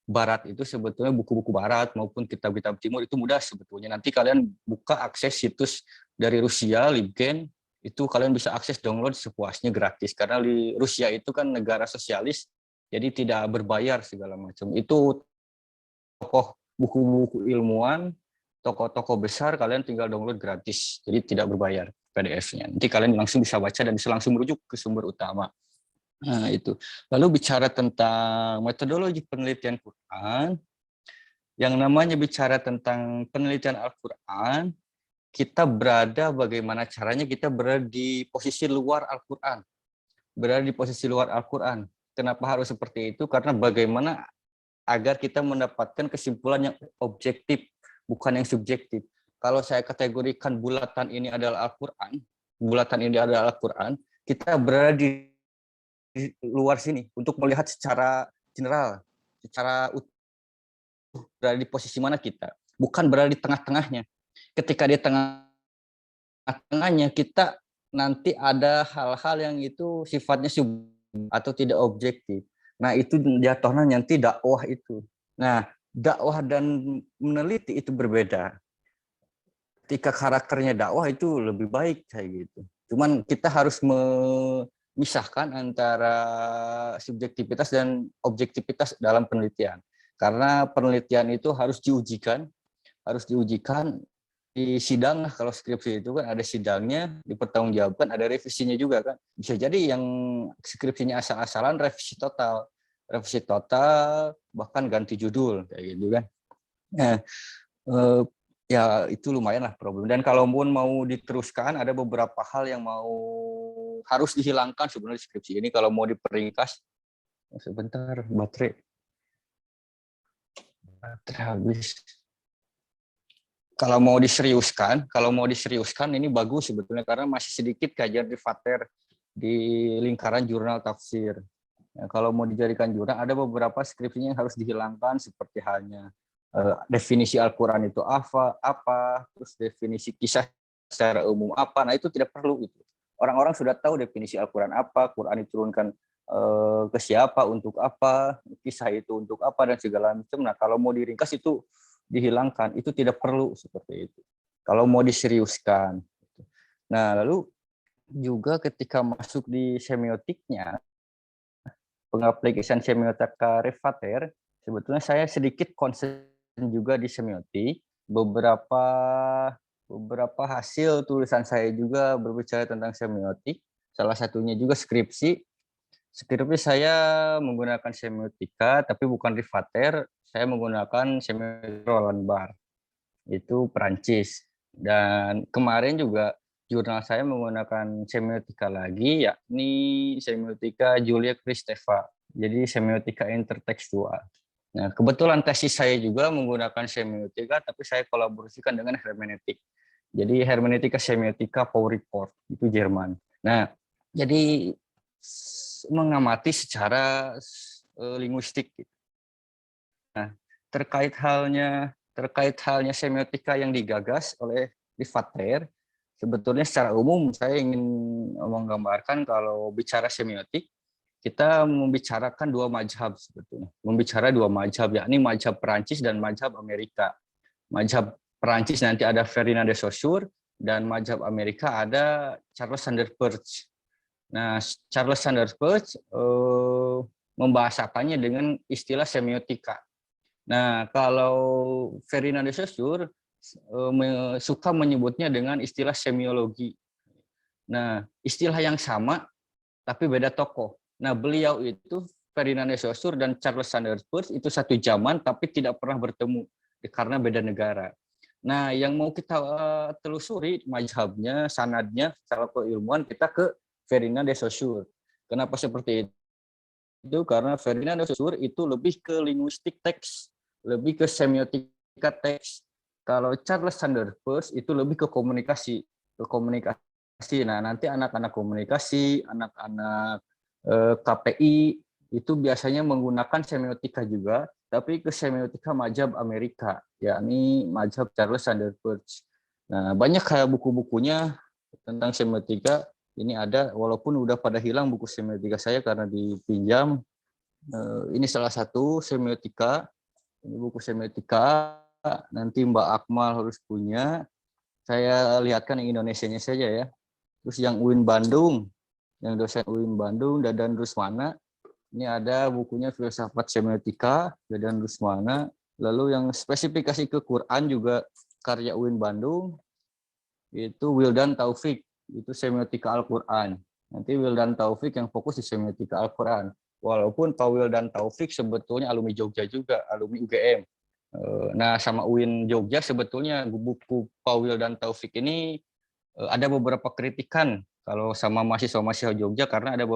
Speaker 3: barat itu sebetulnya buku-buku barat maupun kitab-kitab timur itu mudah sebetulnya. Nanti kalian buka akses situs dari Rusia, Libgen, itu kalian bisa akses download sepuasnya gratis. Karena di Rusia itu kan negara sosialis, jadi tidak berbayar segala macam. Itu tokoh buku-buku ilmuwan, tokoh-tokoh besar kalian tinggal download gratis. Jadi tidak berbayar PDF-nya. Nanti kalian langsung bisa baca dan bisa langsung merujuk ke sumber utama. Nah, itu. Lalu bicara tentang metodologi penelitian Quran, Yang namanya bicara tentang penelitian Al-Quran, kita berada bagaimana caranya kita berada di posisi luar Al-Quran. Berada di posisi luar Al-Quran. Kenapa harus seperti itu? Karena bagaimana agar kita mendapatkan kesimpulan yang objektif, bukan yang subjektif. Kalau saya kategorikan bulatan ini adalah Al-Quran, kita berada di luar sini untuk melihat secara general, secara utuh berada di posisi mana kita, bukan berada di tengah-tengahnya. Ketika di tengah-tengahnya kita nanti ada hal-hal yang itu sifatnya atau tidak objektif. Nah, itu jatuhnya nanti dakwah itu. Nah, dakwah dan meneliti itu berbeda. Ketika karakternya dakwah itu lebih baik kayak gitu. Cuman kita harus memisahkan antara subjektivitas dan objektivitas dalam penelitian. Karena penelitian itu harus diujikan di sidang lah. Kalau skripsi itu kan ada sidangnya, dipertanggungjawabkan, ada revisinya juga kan. Bisa jadi yang skripsinya asal-asalan revisi total bahkan ganti judul kayak gitu kan. Nah, ya itu lumayan lah problem. Dan kalaupun mau diteruskan, ada beberapa hal yang harus dihilangkan sebenarnya skripsi ini kalau mau diperingkas. Sebentar, baterai habis. Kalau mau diseriuskan ini bagus sebetulnya karena masih sedikit kajian rivater di lingkaran jurnal tafsir. Ya, kalau mau dijadikan jurnal ada beberapa skripsinya yang harus dihilangkan seperti halnya definisi Al-Quran itu apa, terus definisi kisah secara umum apa. Nah, itu tidak perlu itu. Orang-orang sudah tahu definisi Al-Quran apa, Quran diturunkan ke siapa, untuk apa, kisah itu untuk apa dan segala macam. Nah, kalau mau diringkas itu dihilangkan, itu tidak perlu seperti itu. Kalau mau diseriuskan. Nah, lalu juga ketika masuk di semiotiknya, pengaplikasian semiotika rivater, sebetulnya saya sedikit concern juga di semiotik. Beberapa hasil tulisan saya juga berbicara tentang semiotik. Salah satunya juga skripsi. Skripsi saya menggunakan semiotika, tapi bukan rivater. Saya menggunakan semiotika Roland Barthes. Itu Perancis. Dan kemarin juga jurnal saya menggunakan semiotika lagi, yakni semiotika Julia Kristeva. Jadi semiotika intertekstual. Nah, kebetulan tesis saya juga menggunakan semiotika, tapi saya kolaborasikan dengan hermeneutik. Jadi hermeneutika semiotika Paul Ricoeur, itu Jerman. Nah, jadi mengamati secara linguistik. Nah, terkait halnya semiotika yang digagas oleh Rivater, sebetulnya secara umum saya ingin menggambarkan kalau bicara semiotik, kita membicarakan dua mazhab sebetulnya. Membicara dua mazhab, yakni mazhab Perancis dan mazhab Amerika. Mazhab Perancis nanti ada Ferdinand de Saussure, dan mazhab Amerika ada Charles Sanders Peirce. Nah, Charles Sanders Peirce membahasakannya dengan istilah semiotika. Nah, kalau Ferdinand de Saussure suka menyebutnya dengan istilah semiologi. Nah, istilah yang sama tapi beda tokoh. Nah, beliau itu Ferdinand de Saussure dan Charles Sanders Peirce itu satu zaman tapi tidak pernah bertemu karena beda negara. Nah, yang mau kita telusuri mazhabnya, sanadnya, secara keilmuan kita ke Ferdinand de Saussure. Kenapa seperti itu? Karena Ferdinand de Saussure itu lebih ke linguistik teks, lebih ke semiotika teks. Kalau Charles Sanders Peirce itu lebih ke komunikasi. Nah, nanti anak-anak komunikasi, anak-anak KPI itu biasanya menggunakan semiotika juga, tapi ke semiotika mazhab Amerika, yakni mazhab Charles Sanders Peirce. Nah, banyak kayak buku-bukunya tentang semiotika ini ada, walaupun udah pada hilang buku semiotika saya karena dipinjam. Ini salah satu semiotika. Ini buku semiotika. Nanti Mbak Akmal harus punya. Saya lihatkan yang Indonesianya saja ya. Terus yang UIN Bandung, yang dosen UIN Bandung, Dadan Rusmana. Ini ada bukunya Filsafat Semiotika, Dadan Rusmana. Lalu yang spesifikasi ke Quran juga karya UIN Bandung, itu Wildan Taufik, itu semiotika Al-Quran. Nanti Wildan Taufik yang fokus di semiotika Al-Quran. Walaupun Pak Wildan Taufik sebetulnya alumni Jogja juga, alumni UGM. Nah, sama UIN Jogja sebetulnya buku Pauwil dan Taufik ini ada beberapa kritikan kalau sama mahasiswa-mahasiswa Jogja karena ada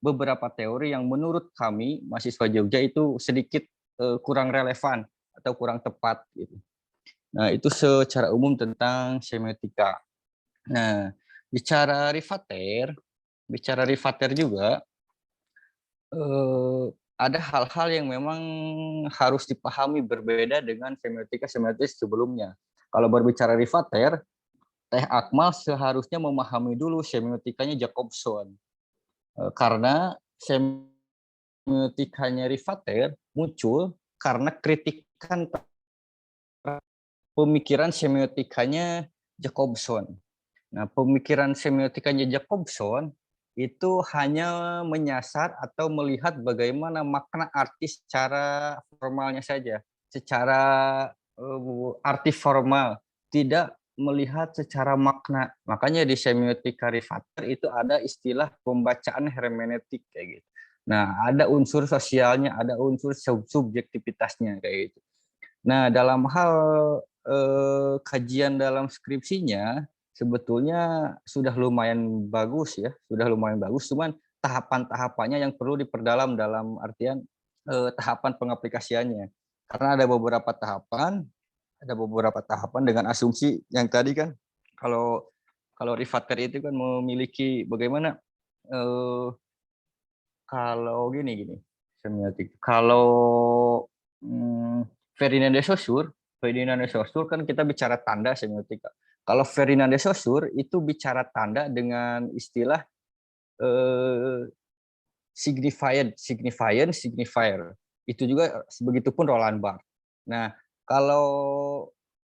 Speaker 3: beberapa teori yang menurut kami mahasiswa Jogja itu sedikit kurang relevan atau kurang tepat gitu. Nah, itu secara umum tentang semiotika. Nah, bicara Rifater juga ada hal-hal yang memang harus dipahami berbeda dengan semiotika sebelumnya. Kalau berbicara Rifater, Teh Akmal seharusnya memahami dulu semiotikanya Jacobson. Karena semiotikanya Rifater muncul karena kritikan pemikiran semiotikanya Jacobson. Nah, pemikiran semiotikanya Jacobson itu hanya menyasar atau melihat bagaimana makna arti secara formalnya saja, secara arti formal, tidak melihat secara makna. Makanya di semiotika Rifater itu ada istilah pembacaan hermeneutik kayak gitu. Nah, ada unsur sosialnya, ada unsur subjektivitasnya kayak gitu. Nah, dalam hal kajian dalam skripsinya sebetulnya sudah lumayan bagus ya, cuman tahapan-tahapannya yang perlu diperdalam dalam artian tahapan pengaplikasiannya. Karena ada beberapa tahapan dengan asumsi yang tadi kan kalau kalau Rifater itu kan memiliki bagaimana kalau gini semiotik. Kalau Ferdinand de Saussure kan kita bicara tanda semiotika. Kalau Ferdinand de Saussure itu bicara tanda dengan istilah signifier. Itu juga begitupun Roland Barthes. Nah, kalau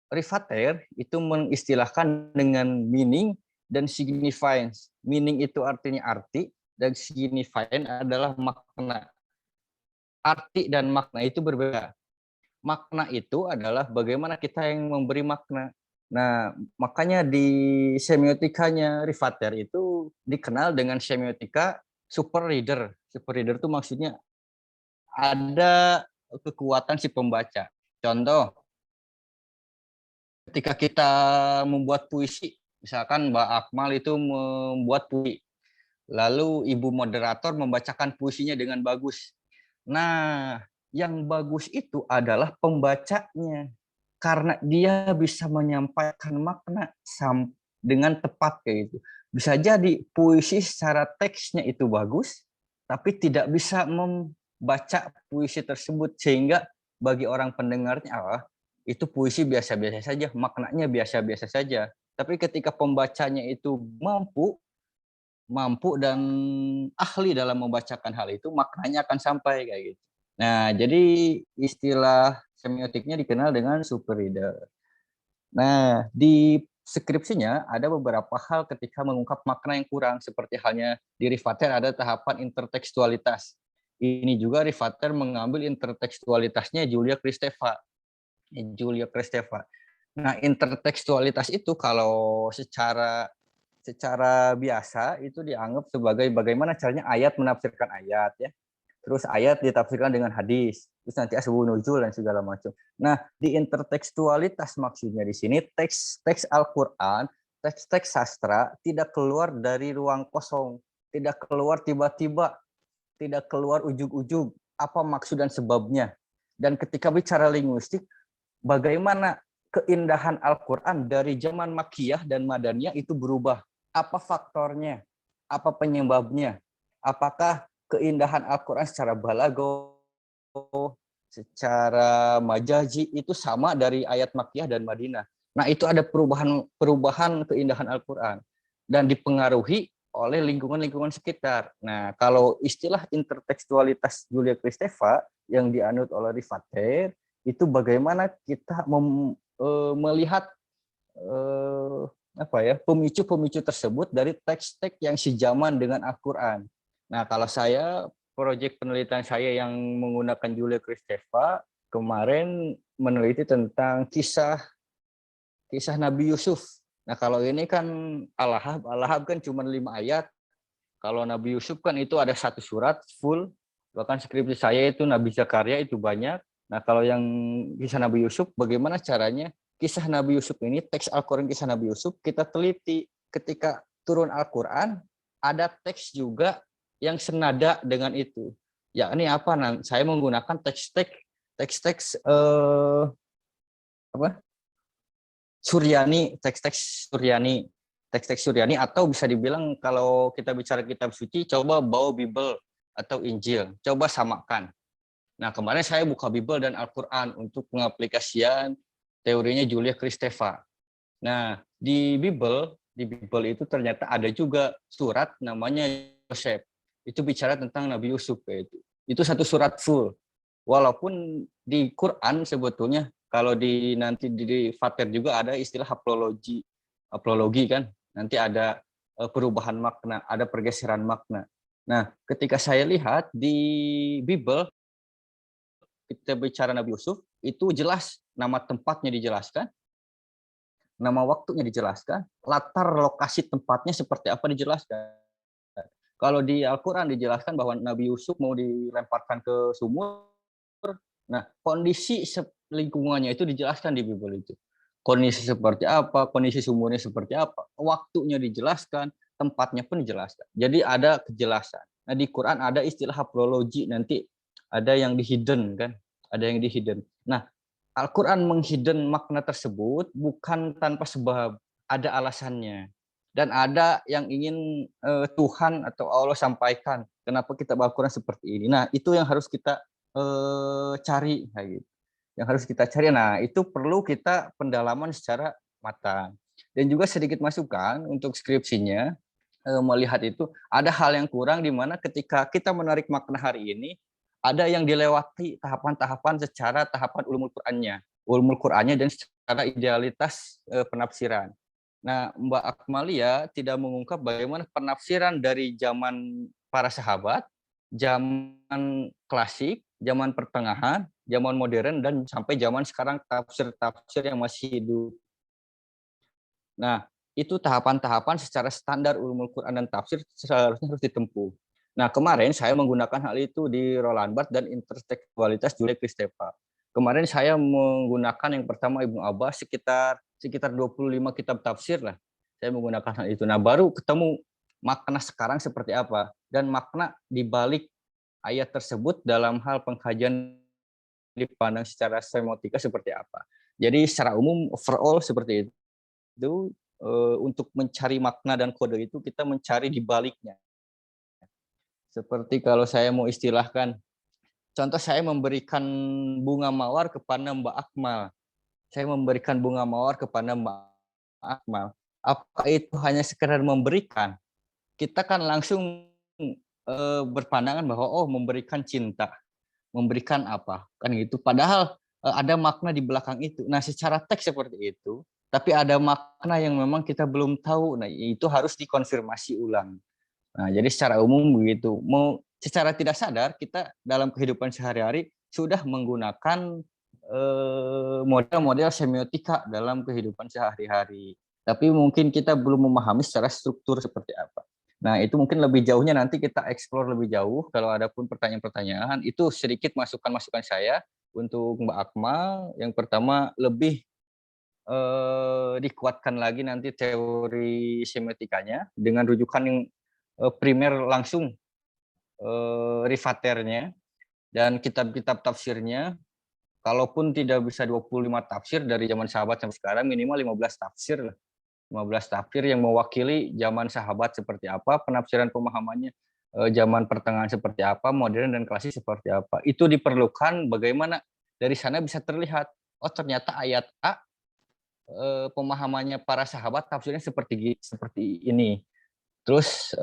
Speaker 3: Rifater itu mengistilahkan dengan meaning dan signifiance. Meaning itu artinya arti dan signifiance adalah makna. Arti dan makna itu berbeda. Makna itu adalah bagaimana kita yang memberi makna. Nah, makanya di semiotikanya Rifater itu dikenal dengan semiotika super reader. Super reader itu maksudnya ada kekuatan si pembaca. Contoh, ketika kita membuat puisi, misalkan Mbak Akmal itu membuat puisi, lalu ibu moderator membacakan puisinya dengan bagus. Nah, yang bagus itu adalah pembacanya, karena dia bisa menyampaikan makna dengan tepat kayak gitu. Bisa jadi puisi secara teksnya itu bagus, tapi tidak bisa membaca puisi tersebut sehingga bagi orang pendengarnya itu puisi biasa-biasa saja, maknanya biasa-biasa saja. Tapi ketika pembacanya itu mampu dan ahli dalam membacakan hal itu, maknanya akan sampai kayak gitu. Nah, jadi istilah semiotiknya dikenal dengan super reader. Nah, di skripsinya ada beberapa hal ketika mengungkap makna yang kurang, seperti halnya di Rifater ada tahapan intertekstualitas. Ini juga Rifater mengambil intertekstualitasnya Julia Kristeva. Nah, intertekstualitas itu kalau secara biasa itu dianggap sebagai bagaimana caranya ayat menafsirkan ayat ya. Terus ayat ditafsirkan dengan hadis, terus nanti asbabun nuzul dan segala macam. Nah, di intertekstualitas maksudnya di sini teks Al-Qur'an, teks sastra tidak keluar dari ruang kosong, tidak keluar tiba-tiba, tidak keluar ujug-ujug, apa maksud dan sebabnya. Dan ketika bicara linguistik, bagaimana keindahan Al-Qur'an dari zaman Makkiyah dan Madaniyah itu berubah. Apa faktornya? Apa penyebabnya? Apakah keindahan Al-Quran secara balago, secara majazi itu sama dari ayat Makkiyah dan Madinah. Nah, itu ada perubahan keindahan Al-Quran dan dipengaruhi oleh lingkungan-lingkungan sekitar. Nah, kalau istilah intertekstualitas Julia Kristeva yang dianut oleh Rifater itu bagaimana kita melihat pemicu-pemicu tersebut dari teks-teks yang sejaman dengan Al-Quran. Nah, kalau saya, proyek penelitian saya yang menggunakan Julia Kristeva kemarin meneliti tentang kisah Nabi Yusuf. Nah, kalau ini kan Al-Ahab kan cuma 5 ayat. Kalau Nabi Yusuf kan itu ada 1 surat full. Bahkan skripsi saya itu Nabi Zakaria itu banyak. Nah, kalau yang kisah Nabi Yusuf, bagaimana caranya kisah Nabi Yusuf ini, teks Al-Quran kisah Nabi Yusuf, kita teliti ketika turun Al-Quran, ada teks juga yang senada dengan itu. Ya, ini apa? Nah, saya menggunakan teks-teks apa? Suryani, teks-teks Suryani, atau bisa dibilang kalau kita bicara kitab suci, coba bawa Bible atau Injil, coba samakan. Nah, kemarin saya buka Bible dan Al-Quran untuk pengaplikasian teorinya Julia Kristeva. Nah, di Bible itu ternyata ada juga surat namanya Yosef. Itu bicara tentang Nabi Yusuf. Itu satu surat full. Walaupun di Quran sebetulnya, kalau nanti di Fatir juga ada istilah haplologi kan. Nanti ada perubahan makna, ada pergeseran makna. Nah, ketika saya lihat di Bible, kita bicara Nabi Yusuf, itu jelas nama tempatnya dijelaskan, nama waktunya dijelaskan, latar lokasi tempatnya seperti apa dijelaskan. Kalau di Al-Quran dijelaskan bahwa Nabi Yusuf mau dilemparkan ke sumur, nah kondisi lingkungannya itu dijelaskan di Bible itu. Kondisi seperti apa, kondisi sumurnya seperti apa, waktunya dijelaskan, tempatnya pun dijelaskan. Jadi ada kejelasan. Nah di Quran ada istilah haplologi, nanti ada yang di hidden kan, ada yang di hidden. Nah, Al-Quran menghidden makna tersebut bukan tanpa sebab, ada alasannya. Dan ada yang ingin Tuhan atau Allah sampaikan. Kenapa kitab Al-Quran seperti ini? Nah, itu yang harus kita cari, kayak gitu. Yang harus kita cari. Nah, itu perlu kita pendalaman secara matang. Dan juga sedikit masukan untuk skripsinya, melihat itu ada hal yang kurang di mana ketika kita menarik makna hari ini, ada yang dilewati tahapan-tahapan secara tahapan ulumul Qur'annya dan secara idealitas penafsiran. Nah, Mbak Akmalia tidak mengungkap bagaimana penafsiran dari zaman para sahabat, zaman klasik, zaman pertengahan, zaman modern, dan sampai zaman sekarang tafsir-tafsir yang masih hidup. Nah, itu tahapan-tahapan secara standar ulumul Quran dan tafsir seharusnya harus ditempuh. Nah, kemarin saya menggunakan hal itu di Roland Barthes dan intertekstualitas Julia Kristeva. Kemarin saya menggunakan yang pertama Ibnu Abbas, sekitar 25 kitab tafsir lah. Saya menggunakan hal itu. Nah, baru ketemu makna sekarang seperti apa dan makna di balik ayat tersebut dalam hal pengkajian dipandang secara semiotika seperti apa. Jadi secara umum overall seperti itu, untuk mencari makna dan kode itu kita mencari di baliknya. Seperti kalau saya mau istilahkan, contoh saya memberikan bunga mawar kepada Mbak Akmal. Saya memberikan bunga mawar kepada Mbak Akmal. Apa itu hanya sekedar memberikan? Kita kan langsung berpandangan bahwa oh memberikan cinta, memberikan apa kan gitu. Padahal ada makna di belakang itu. Nah, secara teks seperti itu, tapi ada makna yang memang kita belum tahu. Nah, itu harus dikonfirmasi ulang. Nah, jadi secara umum begitu. Secara tidak sadar kita dalam kehidupan sehari-hari sudah menggunakan model-model semiotika dalam kehidupan sehari-hari. Tapi mungkin kita belum memahami secara struktur seperti apa. Nah, itu mungkin lebih jauhnya nanti kita explore lebih jauh. Kalau ada pun pertanyaan-pertanyaan, itu sedikit masukan-masukan saya untuk Mbak Akmal. Yang pertama, lebih dikuatkan lagi nanti teori semiotikanya dengan rujukan yang primer langsung, rivaternya dan kitab-kitab tafsirnya. Kalaupun tidak bisa 25 tafsir dari zaman sahabat sampai sekarang, minimal 15 tafsir lah. 15 tafsir yang mewakili zaman sahabat seperti apa, penafsiran pemahamannya zaman pertengahan seperti apa, modern dan klasik seperti apa. Itu diperlukan bagaimana dari sana bisa terlihat, oh ternyata ayat A pemahamannya para sahabat tafsirnya seperti ini. Terus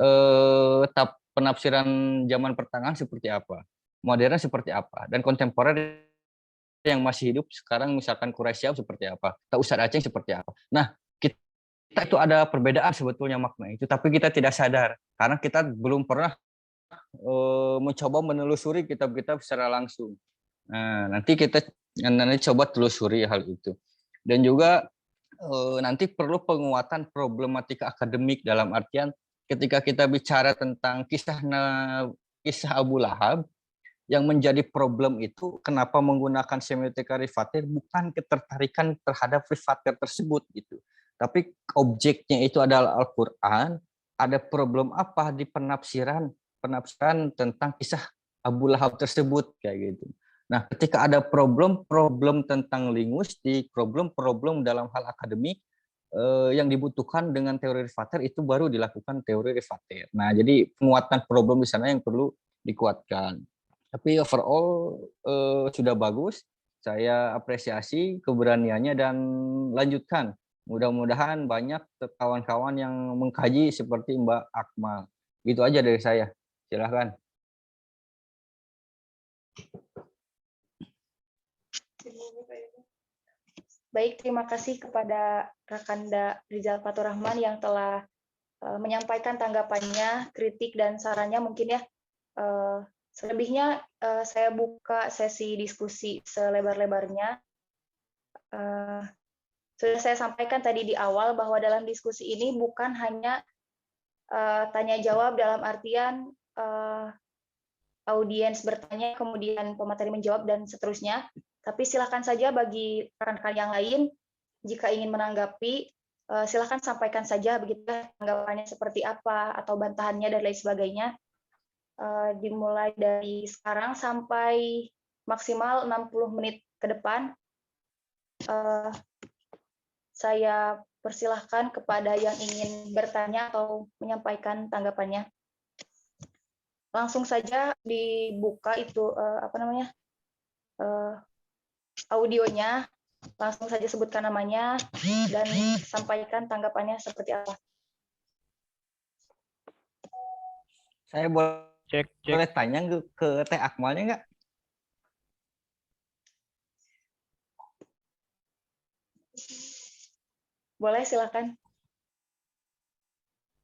Speaker 3: penafsiran zaman pertengahan seperti apa, modern seperti apa, dan kontemporer yang masih hidup sekarang misalkan Quraisy seperti apa, atau Ustadz Aceh seperti apa. Nah, kita itu ada perbedaan sebetulnya makna itu, tapi kita tidak sadar karena kita belum pernah mencoba menelusuri kitab-kitab secara langsung. Nah, nanti coba telusuri hal itu. Dan juga nanti perlu penguatan problematika akademik dalam artian ketika kita bicara tentang kisah Abu Lahab, Yang menjadi problem itu kenapa menggunakan semiotika rifatir bukan ketertarikan terhadap rifatir tersebut gitu. Tapi objeknya itu adalah Al-Qur'an, ada problem apa di penafsiran tentang kisah Abu Lahab tersebut kayak gitu. Nah, ketika ada problem tentang linguistik, problem dalam hal akademik yang dibutuhkan dengan teori rifatir itu baru dilakukan teori rifatir. Nah, jadi penguatan problem di sana yang perlu dikuatkan. Tapi overall sudah bagus. Saya apresiasi keberaniannya dan lanjutkan. Mudah-mudahan banyak kawan-kawan yang mengkaji seperti Mbak Akmal. Gitu aja dari saya. Silahkan.
Speaker 2: Baik, terima kasih kepada Rakanda Rizal Faturrahman yang telah menyampaikan tanggapannya, kritik, dan sarannya mungkin ya. Selebihnya saya buka sesi diskusi selebar-lebarnya. Sudah saya sampaikan tadi di awal bahwa dalam diskusi ini bukan hanya tanya jawab dalam artian audiens bertanya, kemudian pemateri menjawab, dan seterusnya. Tapi silakan saja bagi rekan-rekan yang lain, jika ingin menanggapi, silakan sampaikan saja begitu tanggapannya seperti apa, atau bantahannya, dan lain sebagainya. Dimulai dari sekarang sampai maksimal 60 menit ke depan. Saya persilahkan kepada yang ingin bertanya atau menyampaikan tanggapannya. Langsung saja dibuka itu audionya, langsung saja sebutkan namanya dan sampaikan tanggapannya seperti apa.
Speaker 3: Saya boleh tanya ke Teh Akmalnya nggak?
Speaker 2: Boleh, silakan.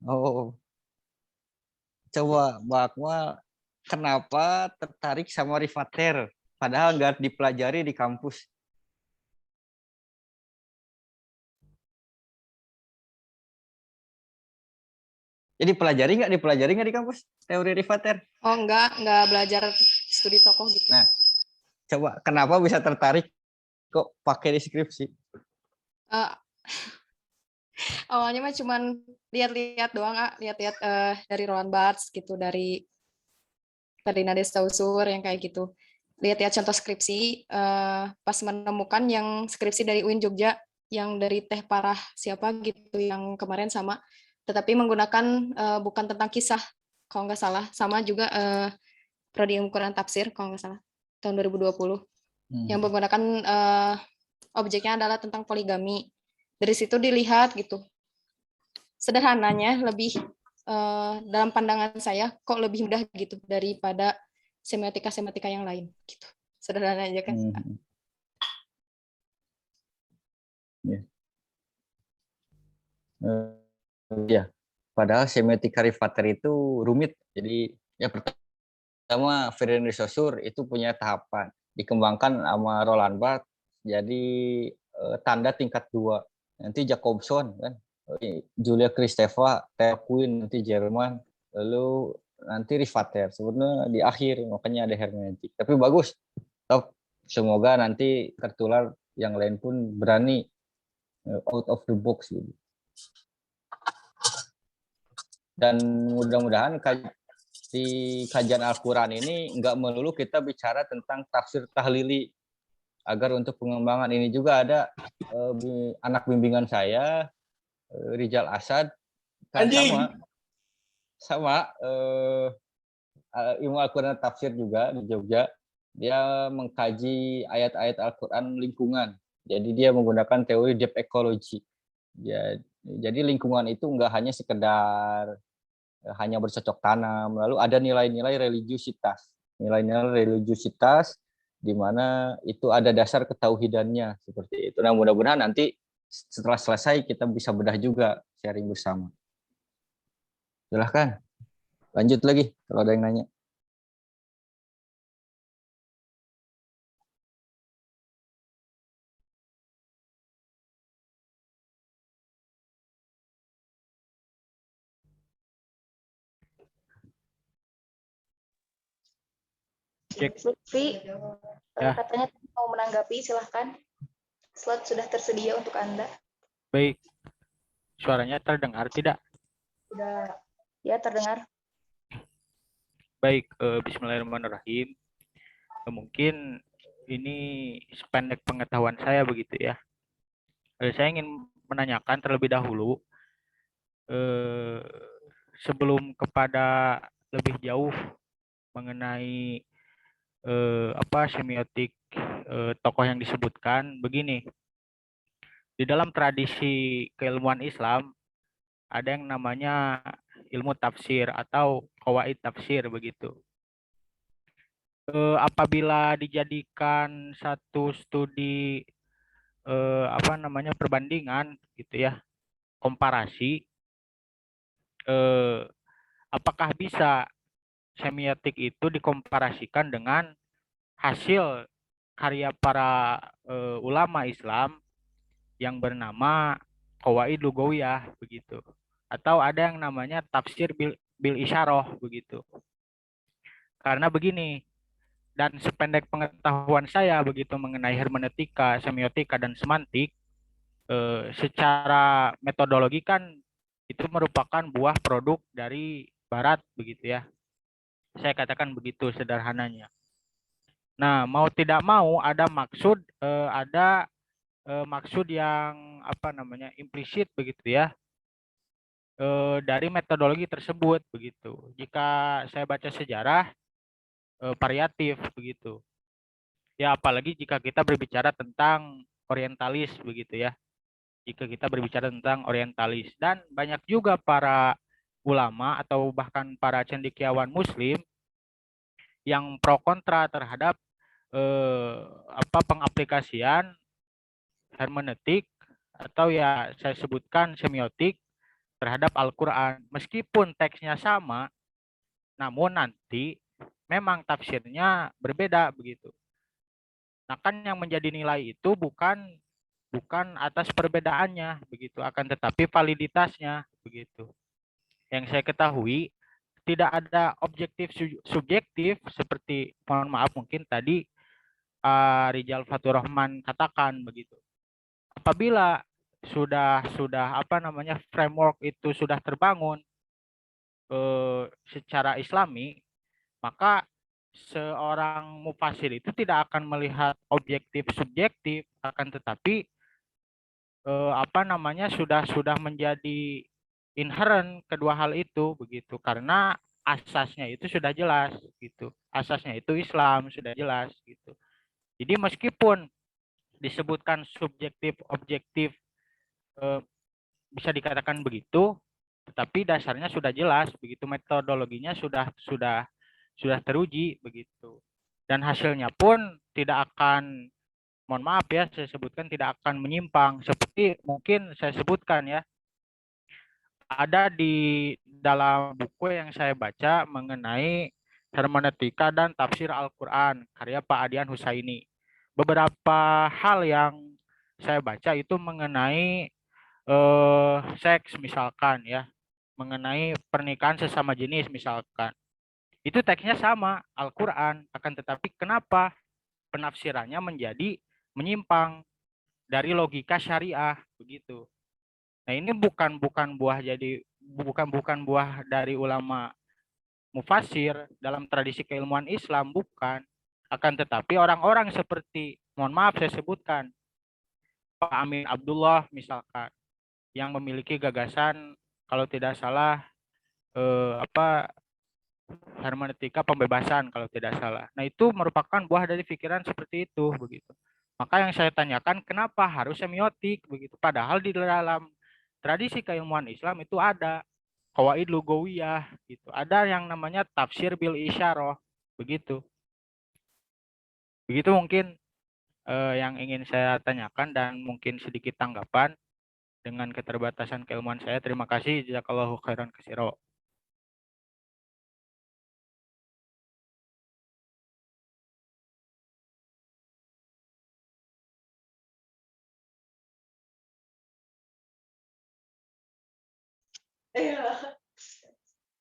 Speaker 3: Oh, coba Mbak Akmal, kenapa tertarik sama rifatir? Padahal nggak dipelajari di kampus. Jadi dipelajari nggak di kampus teori rifatir?
Speaker 1: Oh, enggak belajar studi tokoh gitu.
Speaker 3: Nah, coba kenapa bisa tertarik kok pakai di skripsi?
Speaker 1: Uh, awalnya mah cuman lihat-lihat doang, lihat-lihat dari Roland Barthes gitu, dari Ferdinand Saussure yang kayak gitu. Lihat-lihat contoh skripsi, pas menemukan yang skripsi dari UIN Jogja, yang dari Teh Parah siapa gitu, yang kemarin sama, tetapi menggunakan bukan tentang kisah, kalau nggak salah, sama juga prodi ilmu Quran tafsir, kalau nggak salah, tahun 2020, yang menggunakan objeknya adalah tentang poligami. Dari situ dilihat gitu, sederhananya lebih dalam pandangan saya kok lebih mudah gitu daripada semiotika yang lain gitu. Sederhana aja kan.
Speaker 3: Ya. Ya, padahal semiotika rifatir itu rumit. Jadi ya pertama Ferdinand Saussure itu punya tahapan, dikembangkan sama Roland Barthes jadi tanda tingkat 2. Nanti Jacobson kan, Julia Kristeva, Theo Quinn nanti Jerman, lalu nanti rifatir sebenarnya di akhir, makanya ada hermeneutik. Tapi bagus. Semoga nanti tertular yang lain pun berani out of the box gitu. Dan mudah-mudahan di kajian Al-Quran ini nggak melulu kita bicara tentang tafsir tahlili. Agar untuk pengembangan ini juga ada anak bimbingan saya, Rijal Asad, kan sama ilmu Al-Quran tafsir juga di Jogja. Dia mengkaji ayat-ayat Al-Quran lingkungan. Jadi dia menggunakan teori deep ecology. Jadi lingkungan itu nggak hanya sekedar hanya bercocok tanam, lalu ada nilai-nilai religiusitas. Nilai-nilai religiusitas di mana itu ada dasar ketauhidannya seperti itu. Nah, mudah-mudahan nanti setelah selesai kita bisa bedah juga sharing bersama. Silahkan, lanjut lagi kalau ada yang nanya.
Speaker 2: Lutfi,
Speaker 4: Ya.
Speaker 2: katanya mau menanggapi, silahkan. Slot sudah tersedia untuk Anda.
Speaker 4: Baik. Suaranya terdengar tidak?
Speaker 2: Sudah, ya terdengar.
Speaker 4: Baik, bismillahirrahmanirrahim. Mungkin ini sependek pengetahuan saya begitu ya. Saya ingin menanyakan terlebih dahulu, sebelum kepada lebih jauh mengenai semiotik tokoh yang disebutkan, begini. Di dalam tradisi keilmuan Islam ada yang namanya ilmu tafsir atau qawaid tafsir begitu. Apabila dijadikan satu studi perbandingan gitu ya, komparasi, apakah bisa semiotik itu dikomparasikan dengan hasil karya para ulama Islam yang bernama qawaid lugawiyah begitu, atau ada yang namanya tafsir bil isyarah begitu. Karena begini, dan sependek pengetahuan saya begitu mengenai hermeneutika, semiotika, dan semantik, secara metodologi kan itu merupakan buah produk dari Barat begitu ya. Saya katakan begitu sederhananya. Nah, mau tidak mau ada maksud, maksud yang implisit begitu ya, dari metodologi tersebut begitu. Jika saya baca sejarah, variatif begitu. Ya, apalagi jika kita berbicara tentang orientalis begitu ya. Jika kita berbicara tentang orientalis, dan banyak juga para ulama atau bahkan para cendekiawan muslim yang pro kontra terhadap pengaplikasian hermeneutik atau ya saya sebutkan semiotik terhadap Al-Qur'an. Meskipun teksnya sama, namun nanti memang tafsirnya berbeda begitu. Nah, kan yang menjadi nilai itu bukan atas perbedaannya begitu, akan tetapi validitasnya begitu. Yang saya ketahui tidak ada objektif subjektif seperti, mohon maaf, mungkin tadi Rijal Fatur Rahman katakan begitu. Apabila sudah framework itu sudah terbangun secara Islami, maka seorang mufasir itu tidak akan melihat objektif subjektif, akan tetapi sudah menjadi inherent kedua hal itu begitu, karena asasnya itu sudah jelas gitu. Asasnya itu Islam sudah jelas gitu. Jadi meskipun disebutkan subjektif objektif, bisa dikatakan begitu, tetapi dasarnya sudah jelas begitu, metodologinya sudah teruji begitu, dan hasilnya pun tidak akan, mohon maaf ya saya sebutkan, tidak akan menyimpang. Seperti mungkin saya sebutkan ya, ada di dalam buku yang saya baca mengenai hermeneutika dan tafsir Al-Quran karya Pak Adian Husaini. Beberapa hal yang saya baca itu mengenai seks misalkan ya, mengenai pernikahan sesama jenis misalkan. Itu teksnya sama Al-Quran, akan tetapi kenapa penafsirannya menjadi menyimpang dari logika syariah begitu. Nah, ini bukan buah dari ulama mufasir dalam tradisi keilmuan Islam, bukan. Akan tetapi orang-orang seperti, mohon maaf saya sebutkan, Pak Amin Abdullah misalkan, yang memiliki gagasan kalau tidak salah hermeneutika pembebasan kalau tidak salah. Nah, itu merupakan buah dari pikiran seperti itu begitu. Maka yang saya tanyakan, kenapa harus semiotik begitu? Padahal di dalam tradisi keilmuan Islam itu ada qawaid lugawiyah gitu. Ada yang namanya tafsir bil isyarah begitu. Begitu mungkin yang ingin saya tanyakan, dan mungkin sedikit tanggapan dengan keterbatasan keilmuan saya. Terima kasih. Jazakallahu khairan katsira.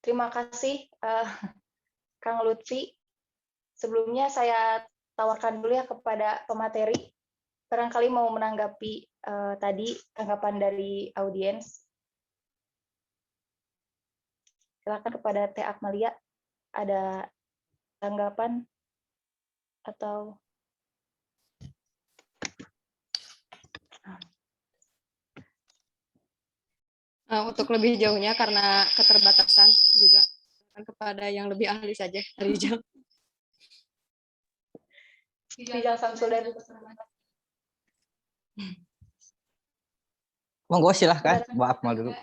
Speaker 2: Terima kasih Kang Lutfi. Sebelumnya saya tawarkan dulu ya kepada pemateri, barangkali mau menanggapi tadi tanggapan dari audiens. Silakan kepada Teh Akmalia, ada tanggapan atau
Speaker 1: Untuk lebih jauhnya karena keterbatasan juga kepada yang lebih ahli saja, Rizal.
Speaker 2: Rizal Samsul dari
Speaker 3: Monggo silahkan, Mbak Akmal dulu.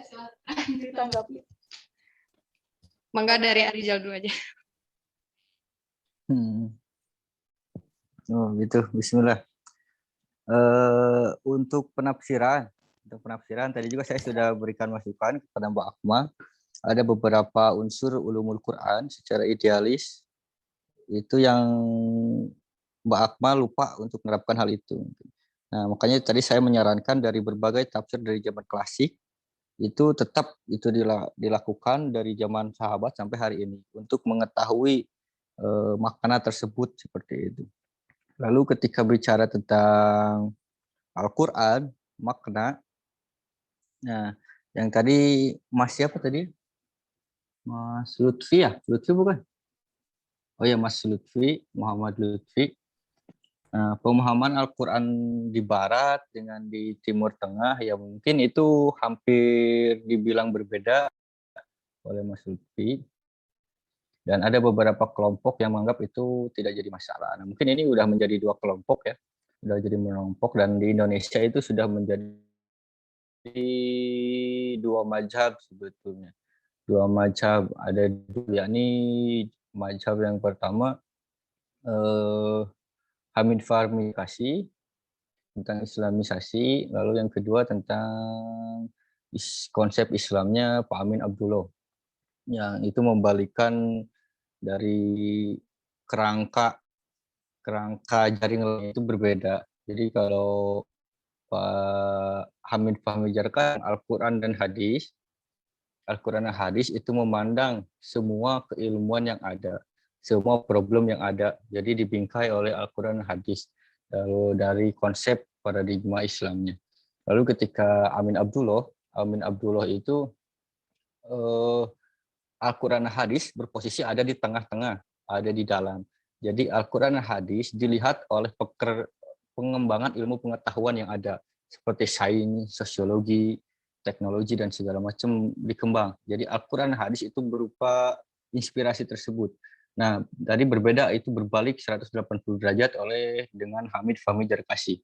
Speaker 2: ditanggapi.
Speaker 1: Mangga dari Rizal dulu aja.
Speaker 3: Oh gitu, Bismillah. Untuk penafsiran tadi juga saya sudah berikan masukan kepada Mbak Akmal. Ada beberapa unsur ulumul Quran secara idealis itu yang Mbak Akmal lupa untuk menerapkan hal itu. Nah, makanya tadi saya menyarankan dari berbagai tafsir dari zaman klasik itu tetap itu dilakukan dari zaman sahabat sampai hari ini untuk mengetahui makna tersebut seperti itu. Lalu ketika bicara tentang Al-Quran, makna, nah yang tadi Mas siapa tadi? Mas Lutfi ya? Lutfi bukan? Oh ya, Mas Lutfi, Muhammad Lutfi. Nah, pemahaman Al-Quran di Barat dengan di Timur Tengah ya mungkin itu hampir dibilang berbeda oleh Mas Lutfi. Dan ada beberapa kelompok yang menganggap itu tidak jadi masalah. Nah, mungkin ini udah menjadi dua kelompok ya. Sudah jadi kelompok dan di Indonesia itu sudah menjadi dua mazhab sebetulnya. Dua mazhab ada yakni mazhab yang pertama Hamid Fahmi Kasih tentang Islamisasi, lalu yang kedua tentang konsep Islamnya Pak Amin Abdullah yang itu membalikkan dari kerangka jaring itu berbeda. Jadi kalau Pak Hamid Fahmi Jarkan Al-Quran dan Hadis itu memandang semua keilmuan yang ada, semua problem yang ada, jadi dibingkai oleh Al-Quran dan Hadis. Lalu dari konsep paradigma Islamnya. Lalu ketika Amin Abdullah itu Al-Quran dan Hadis berposisi ada di tengah-tengah, ada di dalam. Jadi Al-Quran dan Hadis dilihat oleh pengembangan ilmu pengetahuan yang ada, seperti sains, sosiologi, teknologi, dan segala macam dikembang. Jadi Al-Quran dan Hadis itu berupa inspirasi tersebut. Nah, tadi berbeda itu berbalik 180 derajat dengan Hamid Fahmi Jarkasi.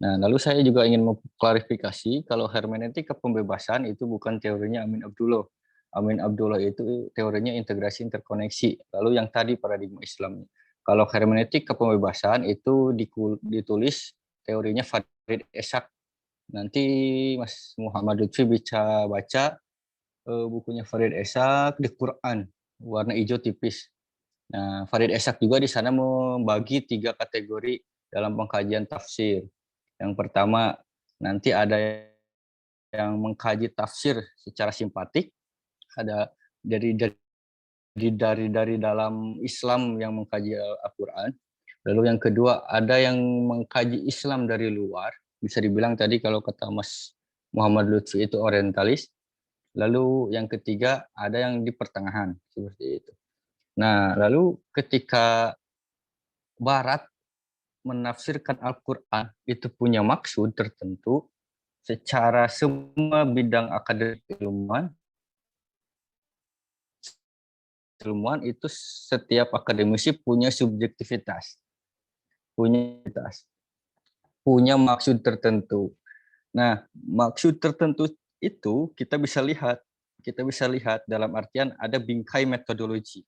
Speaker 3: Nah, lalu saya juga ingin mengklarifikasi kalau hermeneutika pembebasan itu bukan teorinya Amin Abdullah. Amin Abdullah itu teorinya integrasi interkoneksi. Lalu yang tadi paradigma Islam. Kalau hermeneutika pembebasan itu ditulis teorinya Farid Esak. Nanti Mas Muhammad Lutfi bisa baca bukunya Farid Esak di Quran, warna hijau tipis. Nah, Farid Esak juga di sana membagi 3 kategori dalam pengkajian tafsir. Yang pertama, nanti ada yang mengkaji tafsir secara simpatik, ada dari dalam Islam yang mengkaji Al-Quran. Lalu yang kedua, ada yang mengkaji Islam dari luar, bisa dibilang tadi kalau kata Mas Muhammad Lutfi itu orientalis. Lalu yang ketiga, ada yang di pertengahan, seperti itu. Nah, lalu ketika Barat menafsirkan Al-Quran itu punya maksud tertentu secara semua bidang akademik ilmuwan itu setiap akademisi punya subjektivitas, punya maksud tertentu. Nah, maksud tertentu itu kita bisa lihat dalam artian ada bingkai metodologi.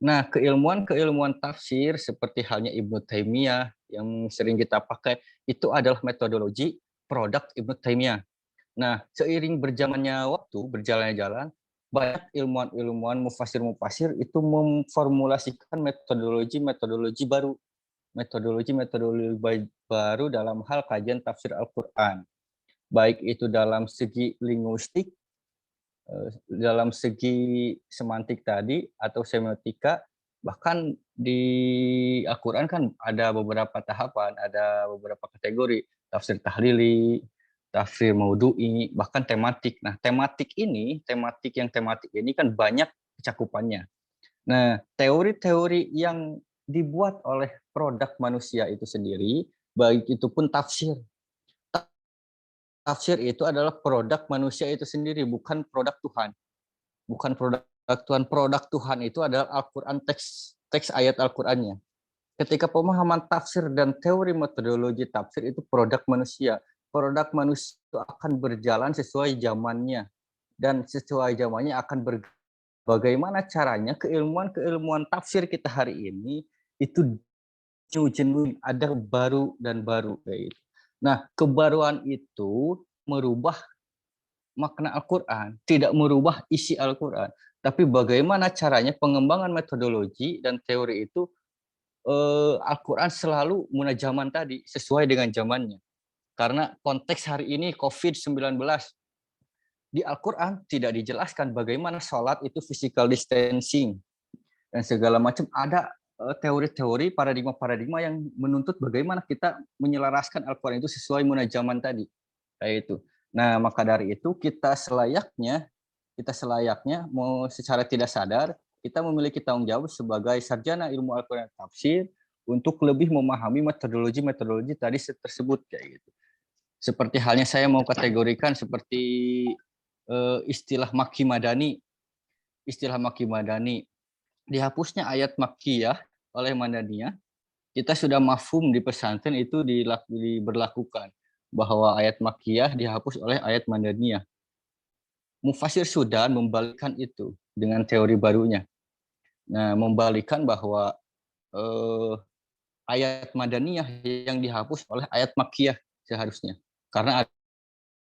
Speaker 3: Nah, keilmuan tafsir seperti halnya Ibnu Taimiyah yang sering kita pakai itu adalah metodologi produk Ibnu Taimiyah. Nah, seiring berjalannya waktu, jalan, banyak ilmuwan mufasir itu memformulasikan metodologi baru dalam hal kajian tafsir Al-Quran. Baik itu dalam segi linguistik, dalam segi semantik tadi atau semiotika, Bahkan di Al-Quran kan ada beberapa tahapan, ada beberapa kategori, tafsir tahlili, tafsir maudhu'i, bahkan tematik. Nah, tematik ini kan banyak cakupannya. Nah, teori-teori yang dibuat oleh produk manusia itu sendiri, baik itu pun tafsir. Tafsir itu adalah produk manusia itu sendiri, bukan produk Tuhan. Bukan produk Tuhan. Produk Tuhan itu adalah Al-Quran, teks ayat Al-Qurannya. Ketika pemahaman tafsir dan teori metodologi tafsir itu produk manusia. Produk manusia itu akan berjalan sesuai zamannya. Dan sesuai zamannya akan bagaimana caranya keilmuan tafsir kita hari ini itu genuine, ada baru dan baru kayak gitu. Nah, kebaruan itu merubah makna Al-Quran, tidak merubah isi Al-Quran. Tapi bagaimana caranya pengembangan metodologi dan teori itu Al-Quran selalu munajaman tadi, sesuai dengan zamannya. Karena konteks hari ini COVID-19, di Al-Quran tidak dijelaskan bagaimana sholat itu physical distancing dan segala macam. Ada teori-teori, paradigma-paradigma yang menuntut bagaimana kita menyelaraskan Al-Quran itu sesuai munajaman tadi. Kayak itu. Nah, maka dari itu kita selayaknya mau secara tidak sadar kita memiliki tanggung jawab sebagai sarjana ilmu Al-Quran tafsir untuk lebih memahami metodologi tadi tersebut kayak gitu. Seperti halnya saya mau kategorikan seperti istilah Makki Madani. Istilah Makki Madani. Dihapusnya ayat Makkiyah oleh Madaniyah, kita sudah mafhum di pesantren itu diberlakukan bahwa ayat Makkiyah dihapus oleh ayat Madaniyah. Mufasir Sudan membalikkan itu dengan teori barunya. Nah, membalikkan bahwa ayat Madaniyah yang dihapus oleh ayat Makkiyah seharusnya. Karena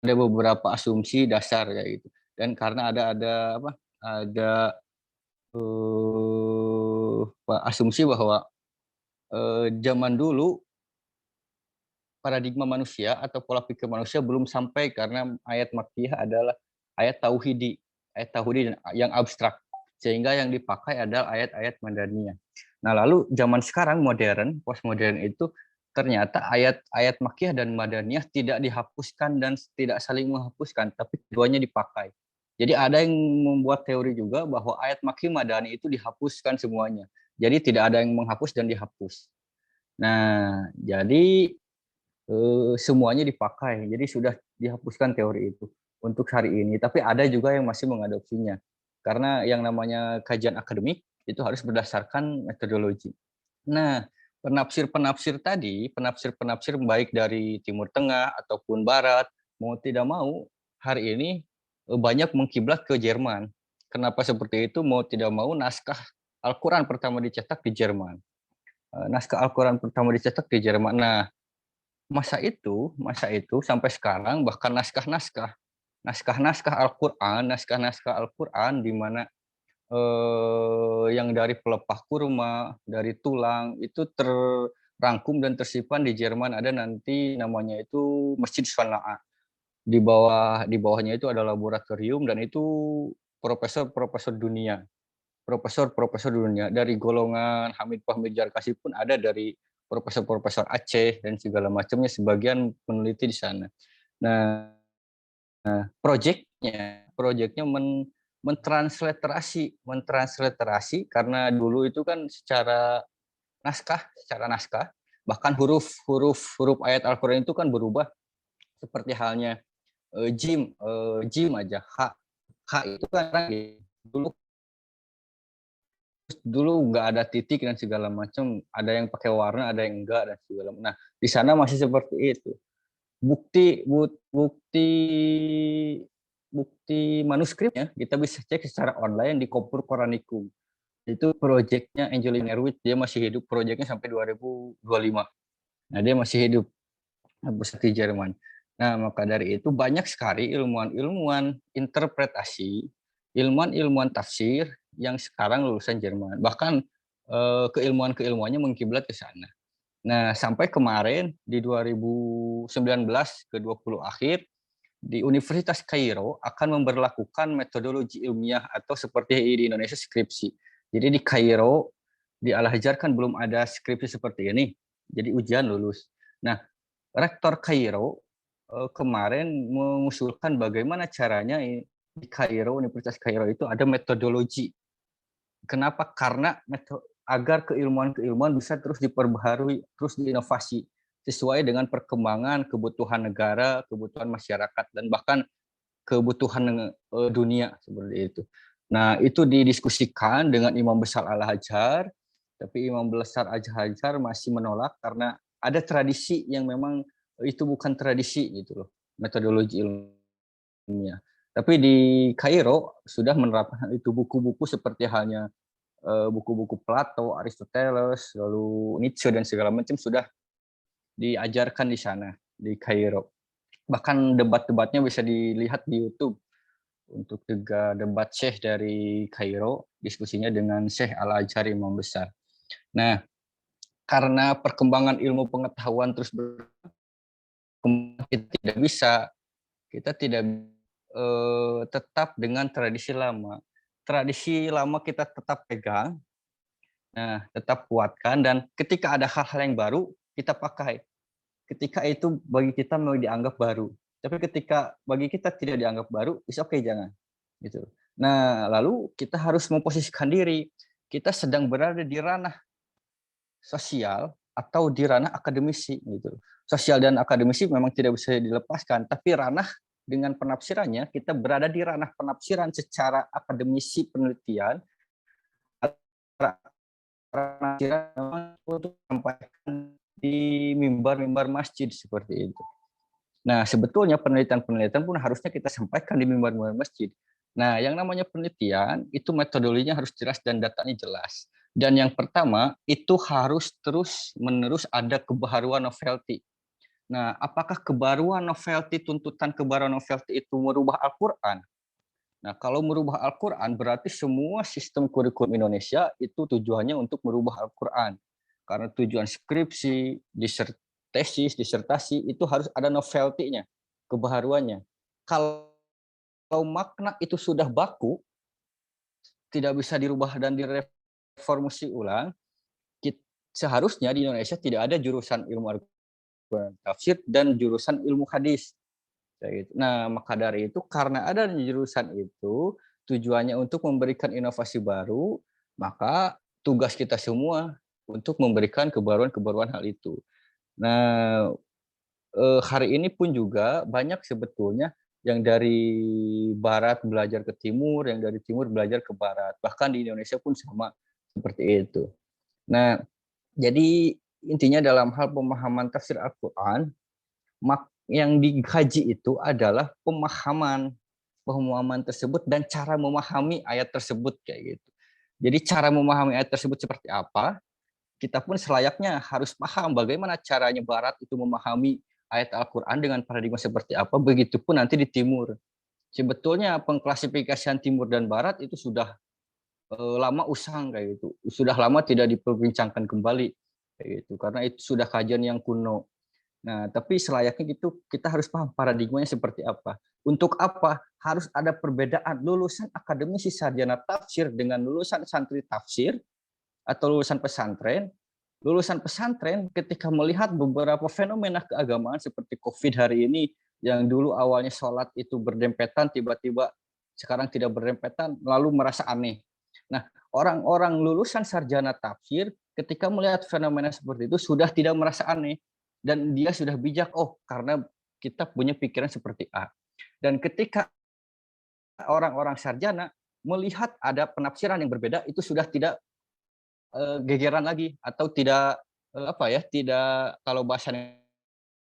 Speaker 3: ada beberapa asumsi dasar kayak gitu. Dan karena ada asumsi bahwa zaman dulu paradigma manusia atau pola pikir manusia belum sampai karena ayat Makkiyah adalah ayat tauhidi yang abstrak, sehingga yang dipakai adalah ayat-ayat Madaniyah. Nah, lalu zaman sekarang modern, postmodern itu ternyata ayat-ayat Makkiyah dan Madaniyah tidak dihapuskan dan tidak saling menghapuskan, tapi keduanya dipakai. Jadi ada yang membuat teori juga bahwa ayat Makki Madani itu dihapuskan semuanya. Jadi tidak ada yang menghapus dan dihapus. Nah, jadi semuanya dipakai. Jadi sudah dihapuskan teori itu untuk hari ini. Tapi ada juga yang masih mengadopsinya. Karena yang namanya kajian akademik itu harus berdasarkan metodologi. Nah, penafsir-penafsir tadi, penafsir baik dari Timur Tengah ataupun Barat, mau tidak mau hari ini banyak mengkiblat ke Jerman. Kenapa seperti itu? Mau tidak mau naskah Al-Quran pertama dicetak di Jerman. Naskah Al-Quran pertama dicetak di Jerman. Nah, masa itu sampai sekarang bahkan naskah-naskah Al-Quran di mana yang dari pelepah kurma, dari tulang itu terrangkum dan tersimpan di Jerman. Ada nanti namanya itu Masjid Sana'a. Di bawahnya itu ada laboratorium dan itu profesor dunia dari golongan Hamid Fahmi Jarkasi pun ada, dari profesor Aceh dan segala macamnya, sebagian peneliti di sana. Nah, proyeknya mentransliterasi karena dulu itu kan secara naskah bahkan huruf ayat Al-Qur'an itu kan berubah, seperti halnya jim aja, h itu kan dulu nggak ada titik dan segala macam, ada yang pakai warna, ada yang enggak dan segala macam. Nah, di sana masih seperti itu. Bukti manuskripnya kita bisa cek secara online di Kopur Koranicum. Itu proyeknya Angelina Erwin, dia masih hidup, proyeknya sampai 2025. Nah, dia masih hidup, pusat di Jerman. Nah, maka dari itu banyak sekali ilmuwan interpretasi, ilmuwan tafsir yang sekarang lulusan Jerman. Bahkan keilmuannya mengkiblat ke sana. Nah, sampai kemarin di 2019 ke 20 akhir di Universitas Kairo akan memberlakukan metodologi ilmiah atau seperti di Indonesia skripsi. Jadi di Kairo di Al-Azhar kan belum ada skripsi seperti ini, jadi ujian lulus. Nah, Rektor Kairo kemarin mengusulkan bagaimana caranya di Kairo, Universitas Kairo itu ada metodologi. Kenapa? Karena agar keilmuan-keilmuan bisa terus diperbaharui, terus diinovasi sesuai dengan perkembangan kebutuhan negara, kebutuhan masyarakat, dan bahkan kebutuhan dunia seperti itu. Nah, itu didiskusikan dengan Imam Besar Al-Azhar, tapi Imam Besar Al-Azhar masih menolak karena ada tradisi yang memang itu bukan tradisi gitu loh, metodologi ilmiah. Tapi di Kairo sudah menerapkan itu, buku-buku seperti halnya buku-buku Plato, Aristoteles, lalu Nietzsche dan segala macam sudah diajarkan di sana di Kairo. Bahkan debat-debatnya bisa dilihat di YouTube untuk debat Syekh dari Kairo, diskusinya dengan Syekh Al-Azhar Imam Besar. Nah, karena perkembangan ilmu pengetahuan terus berkembang, kita tidak tetap dengan tradisi lama. Tradisi lama kita tetap pegang, nah tetap kuatkan, dan ketika ada hal-hal yang baru kita pakai. Ketika itu bagi kita mau dianggap baru, tapi ketika bagi kita tidak dianggap baru, is okay, jangan gitu. Nah, lalu kita harus memposisikan diri, kita sedang berada di ranah sosial atau di ranah akademisi gitu. Sosial dan akademisi memang tidak bisa dilepaskan, tapi ranah dengan penafsirannya, kita berada di ranah penafsiran secara akademisi penelitian, penafsiran untuk sampaikan di mimbar-mimbar masjid seperti itu. Nah, sebetulnya penelitian-penelitian pun harusnya kita sampaikan di mimbar-mimbar masjid. Nah, yang namanya penelitian itu metodologinya harus jelas dan datanya jelas. Dan yang pertama itu harus terus-menerus ada kebaruan novelty. Nah, apakah kebaruan novelty, tuntutan kebaruan novelty itu merubah Al-Quran? Nah, kalau merubah Al-Quran berarti semua sistem kurikulum Indonesia itu tujuannya untuk merubah Al-Quran. Karena tujuan skripsi, tesis, disertasi itu harus ada novelty-nya, kebaharuannya. Kalau makna itu sudah baku, tidak bisa dirubah dan direformasi ulang, seharusnya di Indonesia tidak ada jurusan ilmu Al-Quran tafsir dan jurusan ilmu hadis. Nah, maka dari itu karena adanya jurusan itu tujuannya untuk memberikan inovasi baru, maka tugas kita semua untuk memberikan kebaruan-kebaruan hal itu. Nah, hari ini pun juga banyak sebetulnya yang dari barat belajar ke timur, yang dari timur belajar ke barat. Bahkan di Indonesia pun sama seperti itu. Nah, jadi intinya dalam hal pemahaman tafsir Al-Quran, yang dikaji itu adalah pemahaman tersebut dan cara memahami ayat tersebut kayak gitu. Jadi cara memahami ayat tersebut seperti apa, kita pun selayaknya harus paham bagaimana caranya barat itu memahami ayat Al-Quran dengan paradigma seperti apa, begitupun nanti di timur. Sebetulnya pengklasifikasian timur dan barat itu sudah lama usang kayak gitu. Sudah lama tidak diperbincangkan kembali kayak gitu karena itu sudah kajian yang kuno. Nah, tapi selayaknya gitu kita harus paham paradigmanya seperti apa. Untuk apa? Harus ada perbedaan lulusan akademisi sarjana tafsir dengan lulusan santri tafsir atau lulusan pesantren. Lulusan pesantren ketika melihat beberapa fenomena keagamaan seperti COVID hari ini, yang dulu awalnya sholat itu berdempetan, tiba-tiba sekarang tidak berdempetan, lalu merasa aneh. Nah, orang-orang lulusan sarjana tafsir ketika melihat fenomena seperti itu sudah tidak merasa aneh, dan dia sudah bijak, oh karena kita punya pikiran seperti A. Dan ketika orang-orang sarjana melihat ada penafsiran yang berbeda, itu sudah tidak gegeran lagi atau tidak tidak, kalau bahasa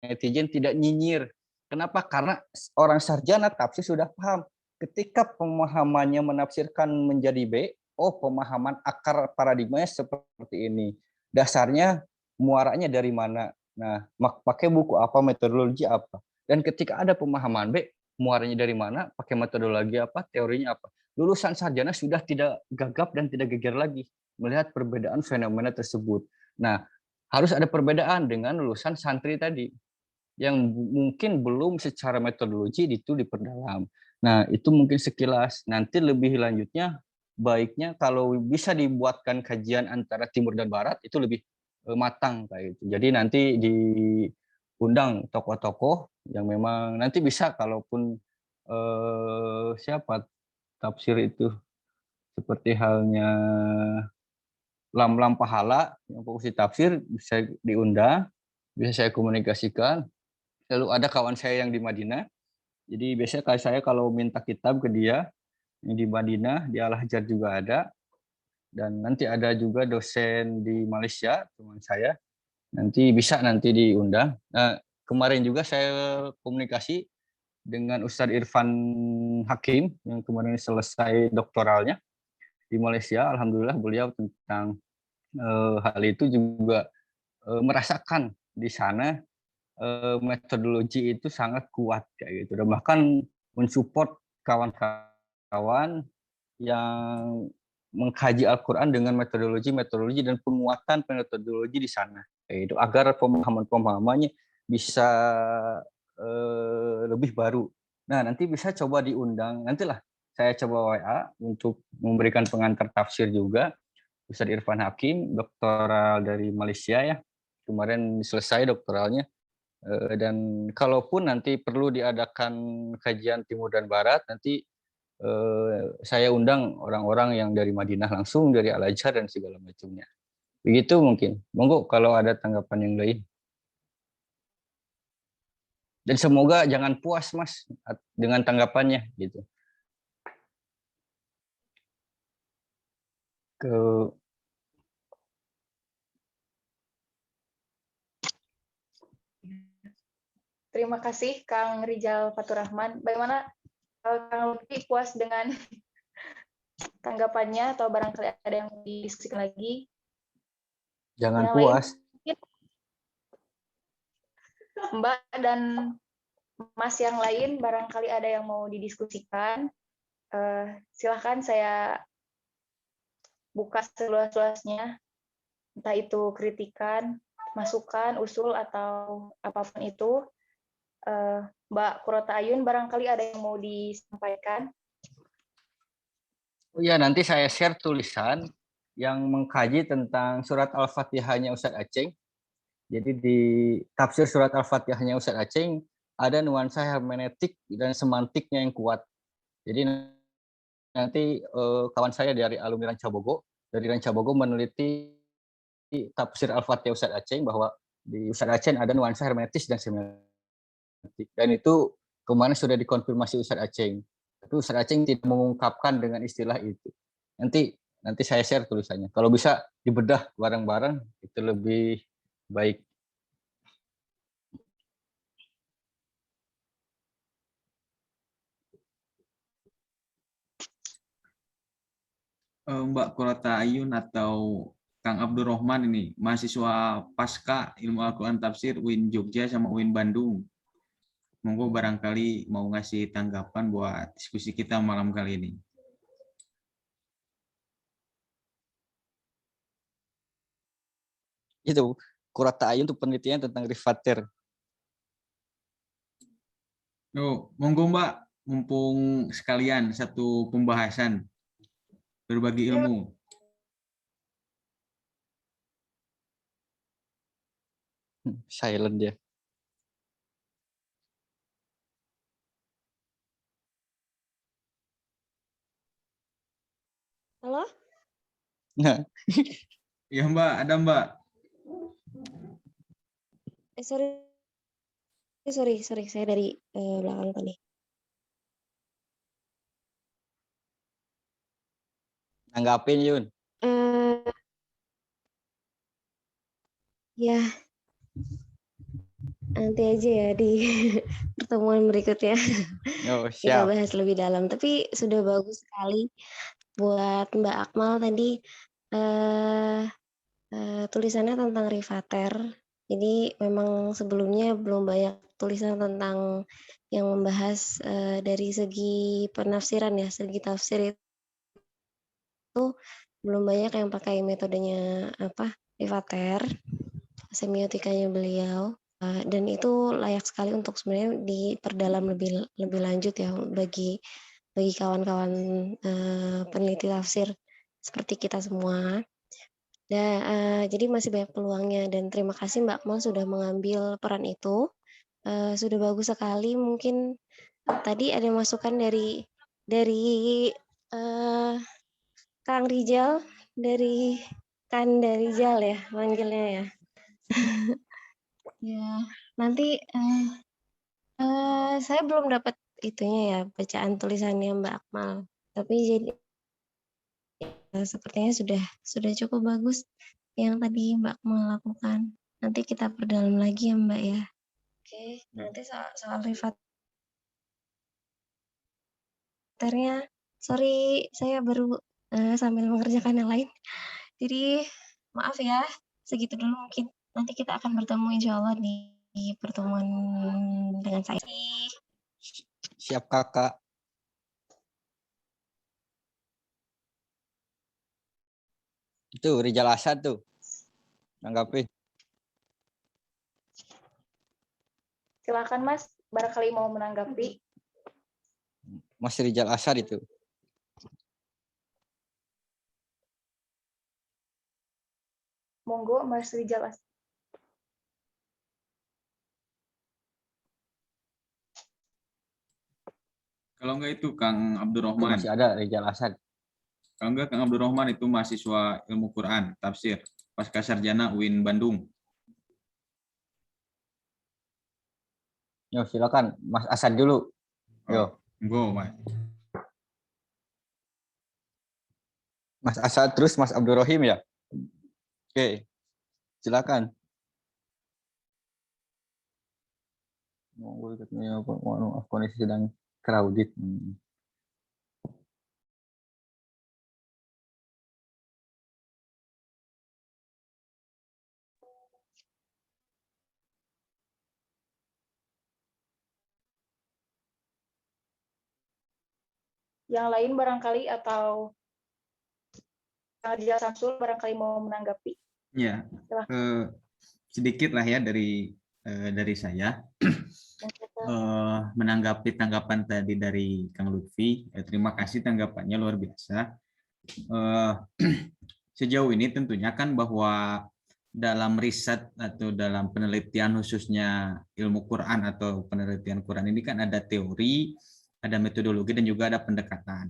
Speaker 3: netizen, tidak nyinyir. Kenapa? Karena orang sarjana tafsir sudah paham. Ketika pemahamannya menafsirkan menjadi B, oh pemahaman akar paradigmanya seperti ini. Dasarnya muaranya dari mana? Nah, pakai buku apa, metodologi apa. Dan ketika ada pemahaman B, muaranya dari mana, pakai metodologi apa, teorinya apa. Lulusan sarjana sudah tidak gagap dan tidak geger lagi melihat perbedaan fenomena tersebut. Nah, harus ada perbedaan dengan lulusan santri tadi yang mungkin belum secara metodologi itu diperdalam. Nah, itu mungkin sekilas. Nanti lebih lanjutnya baiknya kalau bisa dibuatkan kajian antara timur dan barat itu lebih matang kayak gitu. Jadi nanti diundang tokoh-tokoh yang memang nanti bisa kalaupun siapa tafsir itu seperti halnya Lam-Lam Pahala yang fokus di tafsir bisa diundang, bisa saya komunikasikan. Lalu ada kawan saya yang di Madinah. Jadi biasanya saya kalau minta kitab ke dia yang di Madinah, di Al-Hajar juga ada. Dan nanti ada juga dosen di Malaysia, teman saya. Nanti bisa nanti diundang. Nah, kemarin juga saya komunikasi dengan Ustadz Irfan Hakim yang kemarin selesai doktoralnya di Malaysia. Alhamdulillah beliau tentang hal itu juga merasakan di sana metodologi itu sangat kuat kayak gitu dan bahkan mensupport kawan-kawan yang mengkaji Al-Quran dengan metodologi dan penguatan metodologi di sana kayak itu agar pemahamannya bisa lebih baru. Nah nanti bisa coba diundang, nantilah saya coba WA untuk memberikan pengantar tafsir juga. Ustadz Irfan Hakim, doktoral dari Malaysia ya, kemarin selesai doktoralnya. Dan kalaupun nanti perlu diadakan kajian Timur dan Barat, nanti saya undang orang-orang yang dari Madinah langsung, dari Al-Azhar dan segala macamnya. Begitu mungkin. Monggo kalau ada tanggapan yang lain. Dan semoga jangan puas Mas dengan tanggapannya gitu.
Speaker 2: Terima kasih Kang Rijal Faturrahman. Bagaimana Kang Lutfi, puas dengan tanggapannya atau barangkali ada yang didiskusikan lagi?
Speaker 3: Jangan
Speaker 2: yang
Speaker 3: puas.
Speaker 2: Lain? Mbak dan Mas yang lain barangkali ada yang mau didiskusikan. Silahkan saya buka seluas-luasnya, entah itu kritikan, masukan, usul, atau apapun itu. Mbak Kurota Ayun, barangkali ada yang mau disampaikan.
Speaker 3: Oh ya, nanti saya share tulisan yang mengkaji tentang surat Al-Fatihahnya Ustadz Aceng. Jadi di tafsir surat Al-Fatihahnya Ustadz Aceng ada nuansa hermeneutik dan semantiknya yang kuat. Jadi nanti kawan saya dari alumni Rancabogo meneliti tafsir Al-Fatihah Ustadz Aceng bahwa di Ustadz Aceng ada nuansa hermeneutis dan semantik. Dan itu kemarin sudah dikonfirmasi Ustadz Aceng. Tapi Ustadz Aceng tidak mengungkapkan dengan istilah itu. Nanti saya share tulisannya. Kalau bisa dibedah bareng-bareng itu lebih baik.
Speaker 5: Mbak Kurota Ayun atau Kang Abdurrahman ini mahasiswa pasca ilmu Al-Quran Tafsir UIN Jogja sama UIN Bandung. Monggo barangkali mau ngasih tanggapan buat diskusi kita malam kali ini.
Speaker 3: Itu Kurota Ayun itu penelitian tentang rifatir.
Speaker 5: Oh, monggo Mbak, mumpung sekalian satu pembahasan berbagi ilmu.
Speaker 3: Silent dia.
Speaker 6: Halo?
Speaker 3: Nah.
Speaker 5: Ya Mbak, ada Mbak.
Speaker 6: Sorry, saya dari belakang tadi.
Speaker 3: Nanggapin Yun.
Speaker 6: Ya, nanti aja ya di pertemuan berikutnya.
Speaker 3: Oh,
Speaker 6: Kita
Speaker 3: siap.
Speaker 6: bahas lebih dalam. Tapi sudah bagus sekali buat Mbak Akmal tadi tulisannya tentang rifater. Jadi memang sebelumnya belum banyak tulisan tentang yang membahas dari segi penafsiran ya, segi tafsir itu belum banyak yang pakai metodenya rifater, semiotikanya beliau, dan itu layak sekali untuk sebenarnya diperdalam lebih lanjut ya bagi bagi kawan-kawan peneliti tafsir seperti kita semua. Jadi masih banyak peluangnya, dan terima kasih Mbak Akmal sudah mengambil peran itu. Sudah bagus sekali. Mungkin tadi ada masukan dari Kang Rijal, dari Kanda Rijal ya manggilnya ya. Ya, nanti saya belum dapat itunya ya, bacaan tulisannya Mbak Akmal. Tapi jadi sepertinya sudah cukup bagus yang tadi Mbak Akmal lakukan. Nanti kita perdalam lagi ya Mbak ya. Oke, nanti soal rifatnya, sorry saya baru sambil mengerjakan yang lain. Jadi maaf ya, segitu dulu mungkin. Nanti kita akan bertemu insya Allah di pertemuan dengan saya.
Speaker 3: Siap kakak. Itu Rijal Asad tuh. Nanggapin.
Speaker 2: Silakan Mas, barangkali mau menanggapi.
Speaker 3: Mas Rijal Asad itu.
Speaker 2: Monggo Mas Rijal.
Speaker 5: Kalau enggak itu Kang
Speaker 3: Itu
Speaker 5: Abdurrahman.
Speaker 3: masih ada Rijal Asad.
Speaker 5: Kalau enggak Kang Abdurrahman itu mahasiswa ilmu Quran, tafsir, pasca sarjana UIN Bandung.
Speaker 3: Yo, silakan Mas Asad dulu. Yo.
Speaker 5: Monggo, Mas.
Speaker 3: Mas Asad terus Mas Abdurrahim ya. Oke. Silakan. Monggo ikutnya apa? Maaf kondisi sedang crowded.
Speaker 2: Yang lain barangkali atau Kang Rijal Samsul barangkali mau menanggapi.
Speaker 5: Ya, sedikit lah ya dari saya. Menanggapi tanggapan tadi dari Kang Lutfi, terima kasih tanggapannya luar biasa. Sejauh ini tentunya kan bahwa dalam riset atau dalam penelitian khususnya ilmu Quran atau penelitian Quran ini kan ada teori, ada metodologi dan juga ada pendekatan.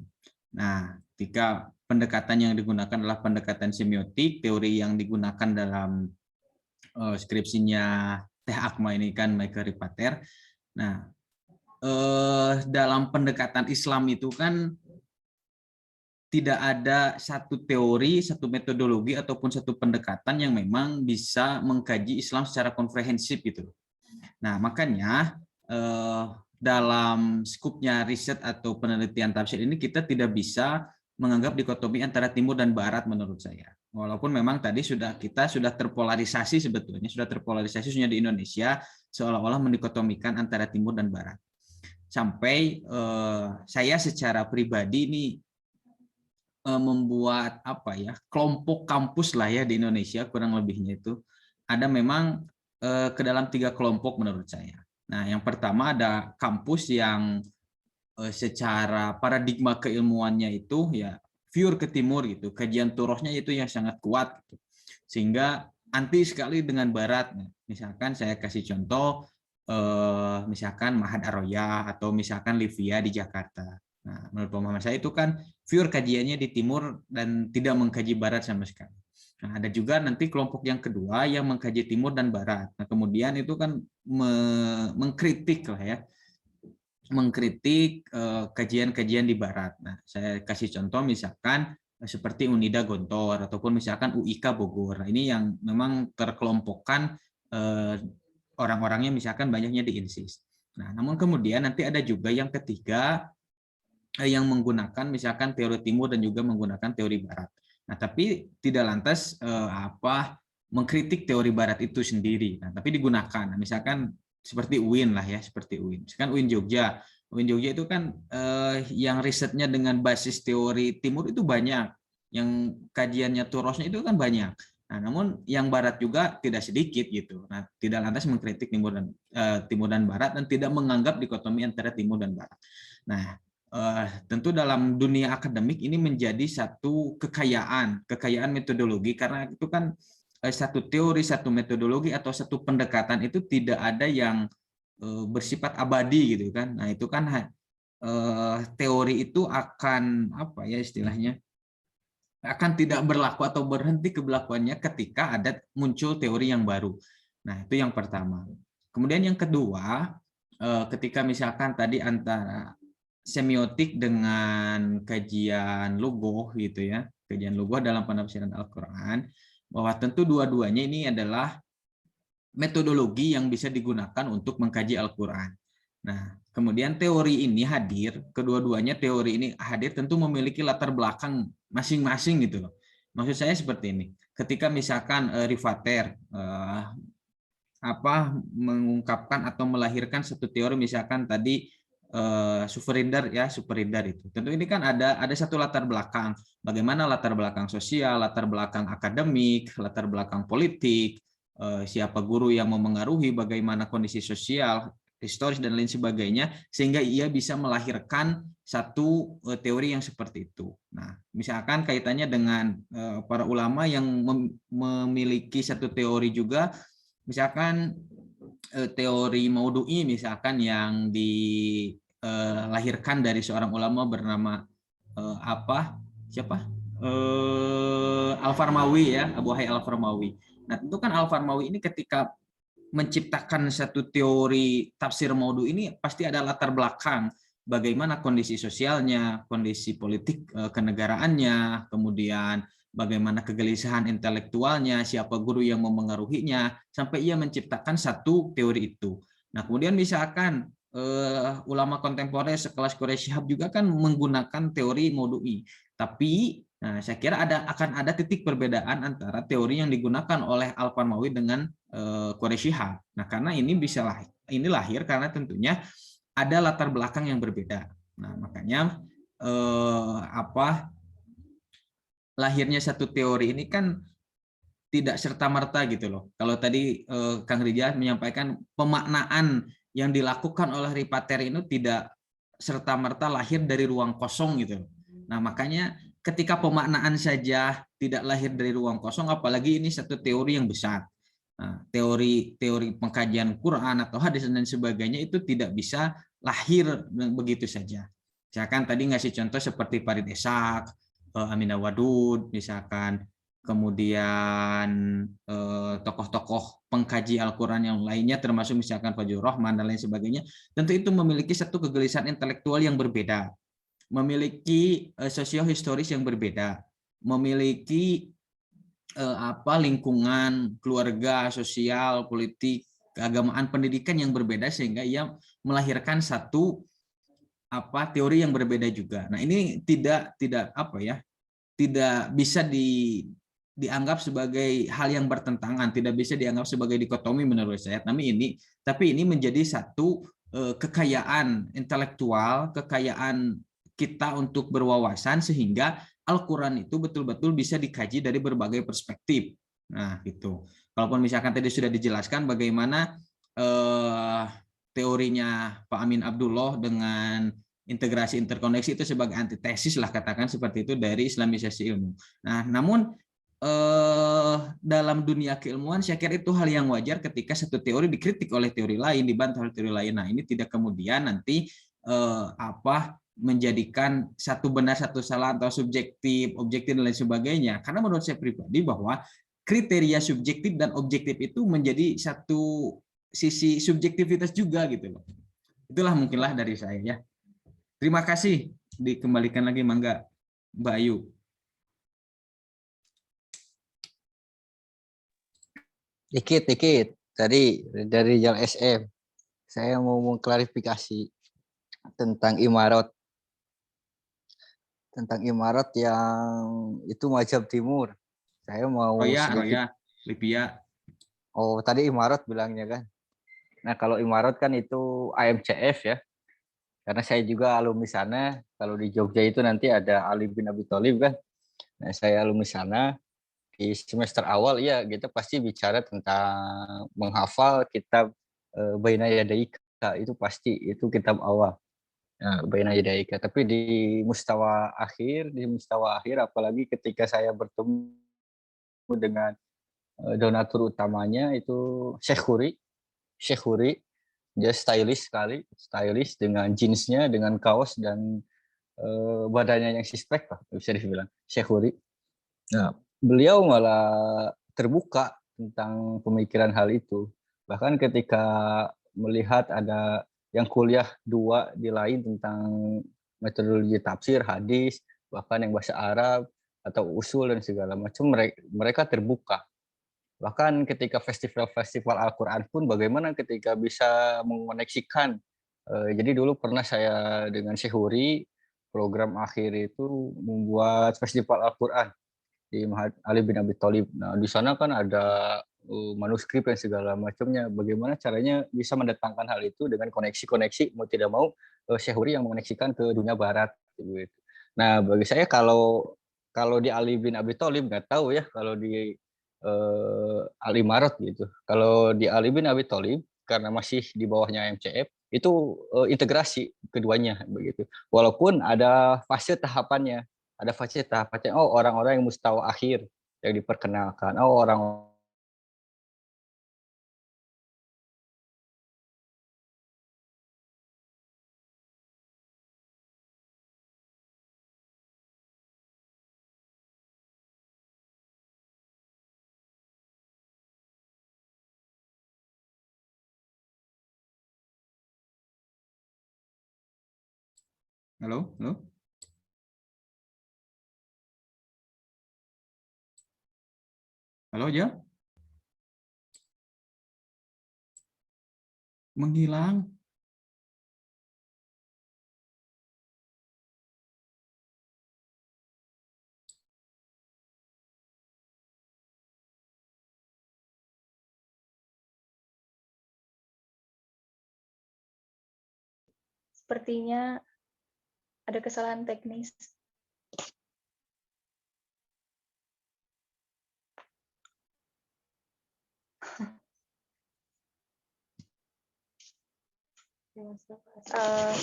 Speaker 5: Nah, ketika pendekatan yang digunakan adalah pendekatan semiotik, teori yang digunakan dalam skripsinya Teh Akma ini kan Michael Ripater. Nah, dalam pendekatan Islam itu kan tidak ada satu teori, satu metodologi ataupun satu pendekatan yang memang bisa mengkaji Islam secara komprehensif gitu. Nah, makanya dalam skupnya riset atau penelitian tafsir ini kita tidak bisa menganggap dikotomi antara timur dan barat menurut saya. Walaupun memang tadi kita sudah terpolarisasi sebetulnya, sudah di Indonesia seolah-olah mendikotomikan antara timur dan barat. Sampai saya secara pribadi ini membuat kelompok kampus lah ya di Indonesia, kurang lebihnya itu ada memang ke dalam 3 kelompok menurut saya. Nah, yang pertama ada kampus yang secara paradigma keilmuannya itu ya pure ke timur gitu, kajian turosnya itu yang sangat kuat gitu. Sehingga anti sekali dengan barat. Nah, misalkan saya kasih contoh misalkan Ma'had Ar-Royah atau misalkan Livia di Jakarta. Nah, menurut pemahaman saya itu kan pure kajiannya di timur dan tidak mengkaji barat sama sekali. Nah, ada juga nanti kelompok yang kedua yang mengkaji timur dan barat. Nah, kemudian itu kan mengkritik lah ya, mengkritik kajian-kajian di barat. Nah, saya kasih contoh misalkan seperti Unida Gontor ataupun misalkan UIK Bogor. Nah, ini yang memang terkelompokkan orang-orangnya misalkan banyaknya di INSIS. Nah, namun kemudian nanti ada juga yang ketiga yang menggunakan misalkan teori timur dan juga menggunakan teori barat. Nah, tapi tidak lantas mengkritik teori barat itu sendiri. Nah, tapi digunakan. Nah, misalkan seperti UIN lah ya, seperti UIN. Misalkan UIN Jogja. UIN Jogja itu kan yang risetnya dengan basis teori timur itu banyak. Yang kajiannya turosnya itu kan banyak. Nah, namun yang barat juga tidak sedikit gitu. Nah, tidak lantas mengkritik timur dan barat dan tidak menganggap dikotomi antara timur dan barat. Nah, tentu dalam dunia akademik ini menjadi satu kekayaan metodologi, karena itu kan satu teori, satu metodologi atau satu pendekatan itu tidak ada yang bersifat abadi gitu kan. Nah itu kan teori itu akan apa ya istilahnya, akan tidak berlaku atau berhenti keberlakuannya ketika ada muncul teori yang baru. Nah, itu yang pertama. Kemudian yang kedua, ketika misalkan tadi antara semiotik dengan kajian logoh gitu ya, kajian logoh dalam penafsiran Al-Qur'an, bahwa tentu dua-duanya ini adalah metodologi yang bisa digunakan untuk mengkaji Al-Qur'an. Nah, kemudian teori ini hadir, kedua-duanya teori ini hadir tentu memiliki latar belakang masing-masing gitu loh. Maksud saya seperti ini. Ketika misalkan Rivater mengungkapkan atau melahirkan satu teori, misalkan tadi Superreader ya, Superreader itu. Tentu ini kan ada satu latar belakang. Bagaimana latar belakang sosial, latar belakang akademik, latar belakang politik, siapa guru yang memengaruhi, bagaimana kondisi sosial, historis dan lain sebagainya, sehingga ia bisa melahirkan satu teori yang seperti itu. Nah, misalkan kaitannya dengan para ulama yang memiliki satu teori juga, misalkan teori Maudu'i misalkan yang dilahirkan dari seorang ulama bernama Al-Farmawi ya, Abu Hayy Al-Farmawi. Nah, tentu kan Al-Farmawi ini ketika menciptakan satu teori tafsir Maudu ini pasti ada latar belakang bagaimana kondisi sosialnya, kondisi politik kenegaraannya, kemudian bagaimana kegelisahan intelektualnya, siapa guru yang memengaruhinya, sampai ia menciptakan satu teori itu. Nah, kemudian misalkan ulama kontemporer sekelas Quraisy Shihab juga kan menggunakan teori Maudu'i, tapi saya kira akan ada titik perbedaan antara teori yang digunakan oleh Al-Farmawi dengan Quraisy Shihab. Nah, karena ini lahir karena tentunya ada latar belakang yang berbeda. Nah, makanya lahirnya satu teori ini kan tidak serta-merta gitu loh. Kalau tadi Kang Rijal menyampaikan pemaknaan yang dilakukan oleh Rivater itu tidak serta-merta lahir dari ruang kosong gitu. Nah, makanya ketika pemaknaan saja tidak lahir dari ruang kosong, apalagi ini satu teori yang besar. Nah, teori pengkajian Quran atau hadis dan sebagainya itu tidak bisa lahir begitu saja. Misalkan tadi ngasih contoh seperti Farid Ishaq, Aminah Wadud, misalkan, kemudian tokoh-tokoh pengkaji Al-Quran yang lainnya, termasuk misalkan Fajrul Rahman dan lain sebagainya, tentu itu memiliki satu kegelisahan intelektual yang berbeda, memiliki sosiohistoris yang berbeda, memiliki lingkungan, keluarga, sosial, politik, keagamaan, pendidikan yang berbeda, sehingga ia melahirkan satu teori yang berbeda juga. Nah, ini tidak bisa dianggap sebagai hal yang bertentangan, tidak bisa dianggap sebagai dikotomi menurut saya. Tapi ini menjadi satu kekayaan intelektual, kekayaan kita untuk berwawasan, sehingga Al-Quran itu betul-betul bisa dikaji dari berbagai perspektif. Nah, gitu. Kalaupun misalkan tadi sudah dijelaskan bagaimana teorinya Pak Amin Abdullah dengan integrasi interkoneksi itu sebagai antitesis lah, katakan seperti itu, dari islamisasi ilmu. Nah, namun dalam dunia keilmuan saya kira itu hal yang wajar ketika satu teori dikritik oleh teori lain, dibantah oleh teori lain. Nah, ini tidak kemudian nanti menjadikan satu benar satu salah atau subjektif, objektif dan lain sebagainya. Karena menurut saya pribadi bahwa kriteria subjektif dan objektif itu menjadi satu sisi subjektivitas juga gitu loh. Itulah mungkinlah dari saya ya. Terima kasih. Dikembalikan lagi, mangga Mbak Ayu.
Speaker 3: Dikit. Tadi dari Rijal SM, saya mau mengklarifikasi tentang imarat. Tentang imarat yang itu mazhab timur. Saya mau
Speaker 5: Roya, Libya.
Speaker 3: Oh, tadi imarat bilangnya kan. Nah, kalau imarat kan itu AMCF ya. Karena saya juga alumni sana. Kalau di Jogja itu nanti ada Ali bin Abi Thalib kan. Nah, saya alumni sana. Di semester awal ya kita pasti bicara tentang menghafal kitab Baina Yadaika, itu pasti, itu kitab awal. baina yadaika. Tapi di mustawa akhir, apalagi ketika saya bertemu dengan donatur utamanya itu Syekh Huri, dia stylish sekali, stylish dengan jeansnya, dengan kaos dan badannya yang sispek lah, bisa dibilang Syekh Huri. Nah, beliau malah terbuka tentang pemikiran hal itu. Bahkan ketika melihat ada yang kuliah 2 di lain tentang metodologi tafsir, hadis, bahkan yang bahasa Arab atau usul dan segala macam, mereka terbuka. Bahkan ketika festival-festival Al-Quran pun bagaimana ketika bisa mengoneksikan. Jadi dulu pernah saya dengan Syekh Huri, program akhir itu membuat festival Al-Quran di Mahat Ali bin Abi Thalib. Nah, di sana kan ada manuskrip dan segala macamnya. Bagaimana caranya bisa mendatangkan hal itu dengan koneksi-koneksi, mau tidak mau Syekh Huri yang mengoneksikan ke dunia barat gitu. Nah, bagi saya kalau di Ali bin Abi Thalib nggak tahu ya kalau di Ali Marot gitu. Kalau di Ali bin Abi Thalib karena masih di bawahnya MCF itu integrasi keduanya begitu. Walaupun ada fase tahapannya. Oh, orang-orang yang mustawa akhir yang diperkenalkan. Oh, orang
Speaker 5: Halo, halo. Halo, Ja? Menghilang.
Speaker 2: Sepertinya ada kesalahan teknis. Eh,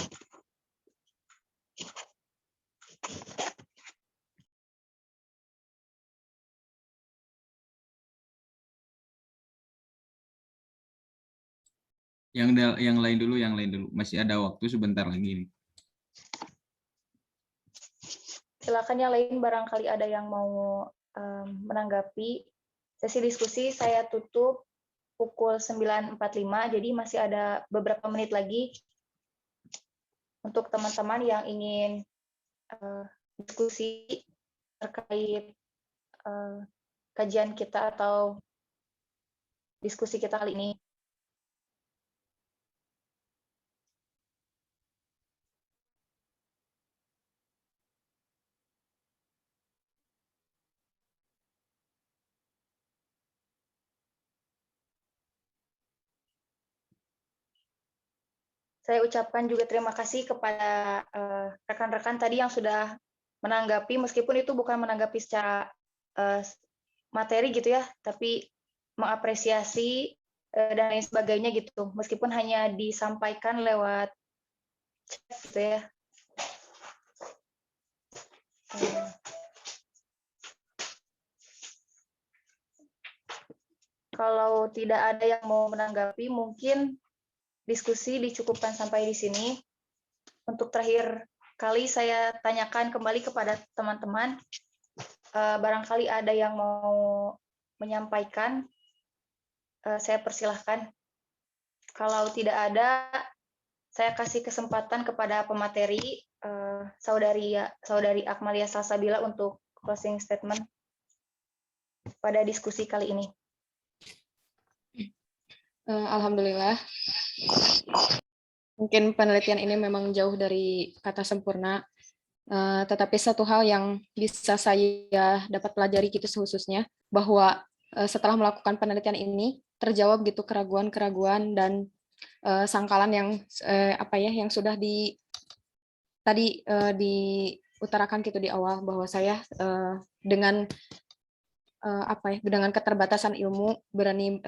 Speaker 5: Yang lain dulu, Masih ada waktu sebentar lagi nih.
Speaker 2: Silakan yang lain barangkali ada yang mau menanggapi. Sesi diskusi saya tutup pukul 9.45, jadi masih ada beberapa menit lagi untuk teman-teman yang ingin diskusi terkait kajian kita atau diskusi kita kali ini. Saya ucapkan juga terima kasih kepada rekan-rekan tadi yang sudah menanggapi, meskipun itu bukan menanggapi secara materi gitu ya, tapi mengapresiasi dan lain sebagainya gitu, meskipun hanya disampaikan lewat chat gitu ya. Kalau tidak ada yang mau menanggapi, mungkin diskusi dicukupkan sampai di sini. Untuk terakhir kali saya tanyakan kembali kepada teman-teman, barangkali ada yang mau menyampaikan, saya persilahkan. Kalau tidak ada, saya kasih kesempatan kepada pemateri, Saudari Akmalia Salsabila untuk closing statement pada diskusi kali ini.
Speaker 1: Alhamdulillah. Mungkin penelitian ini memang jauh dari kata sempurna, tetapi satu hal yang bisa saya dapat pelajari gitu khususnya, bahwa setelah melakukan penelitian ini, terjawab gitu keraguan-keraguan dan sangkalan yang yang sudah diutarakan gitu di awal, bahwa saya dengan dengan keterbatasan ilmu berani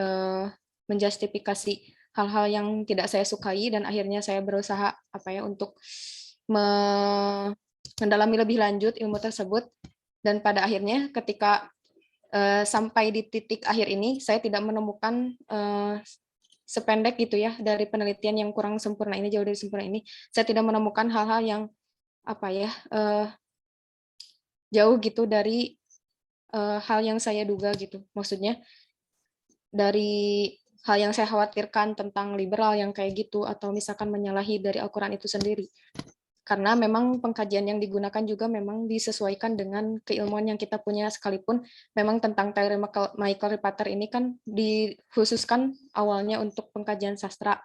Speaker 1: menjustifikasi hal-hal yang tidak saya sukai, dan akhirnya saya berusaha untuk mendalami lebih lanjut ilmu tersebut, dan pada akhirnya ketika sampai di titik akhir ini saya tidak menemukan sependek gitu ya dari penelitian yang kurang sempurna ini, jauh dari sempurna ini, saya tidak menemukan hal-hal yang jauh gitu dari hal yang saya duga gitu. Maksudnya dari hal yang saya khawatirkan tentang liberal yang kayak gitu, atau misalkan menyalahi dari Al-Quran itu sendiri. Karena memang pengkajian yang digunakan juga memang disesuaikan dengan keilmuan yang kita punya, sekalipun memang tentang teori Michael Ripater ini kan dikhususkan awalnya untuk pengkajian sastra.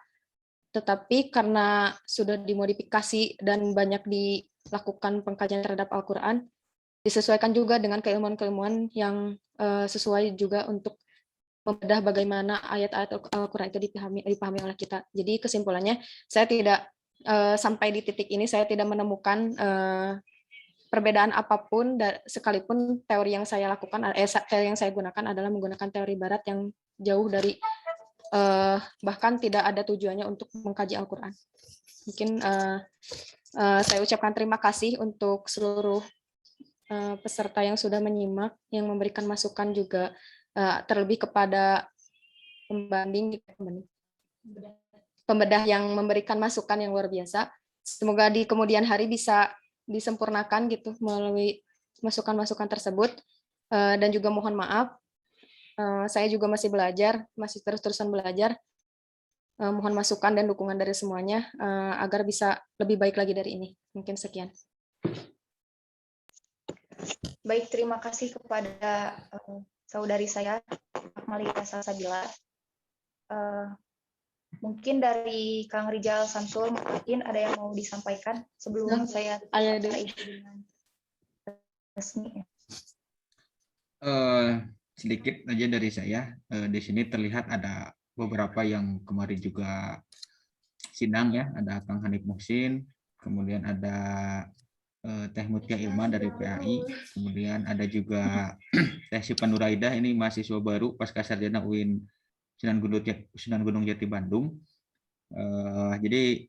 Speaker 1: Tetapi karena sudah dimodifikasi dan banyak dilakukan pengkajian terhadap Al-Quran, disesuaikan juga dengan keilmuan-keilmuan yang sesuai juga untuk membedah bagaimana ayat-ayat Al-Quran itu dipahami oleh kita. Jadi kesimpulannya, saya tidak sampai di titik ini saya tidak menemukan perbedaan apapun, sekalipun teori yang saya lakukan, teori yang saya gunakan adalah menggunakan teori Barat yang jauh dari bahkan tidak ada tujuannya untuk mengkaji Al-Quran. Mungkin saya ucapkan terima kasih untuk seluruh peserta yang sudah menyimak, yang memberikan masukan juga, terlebih kepada pembedah yang memberikan masukan yang luar biasa. Semoga di kemudian hari bisa disempurnakan gitu melalui masukan-masukan tersebut, dan juga mohon maaf, saya juga masih belajar, masih terus-terusan belajar. Mohon masukan dan dukungan dari semuanya agar bisa lebih baik lagi dari ini. Mungkin sekian.
Speaker 2: Baik, terima kasih kepada saudari saya, Akmalita Salsabila. Mungkin dari Kang Rijal Samsul, mungkin ada yang mau disampaikan sebelum saya tutup dengan resmi.
Speaker 5: Sedikit aja dari saya. Di sini terlihat ada beberapa yang kemarin juga sidang ya. Ada Kang Hanif Muhsin, kemudian ada Teh Mutia Ilma dari PAI, kemudian ada juga Teh Sipan Nuraidah, ini mahasiswa baru pasca sarjana UIN Sunan Gunung Jati Bandung. Jadi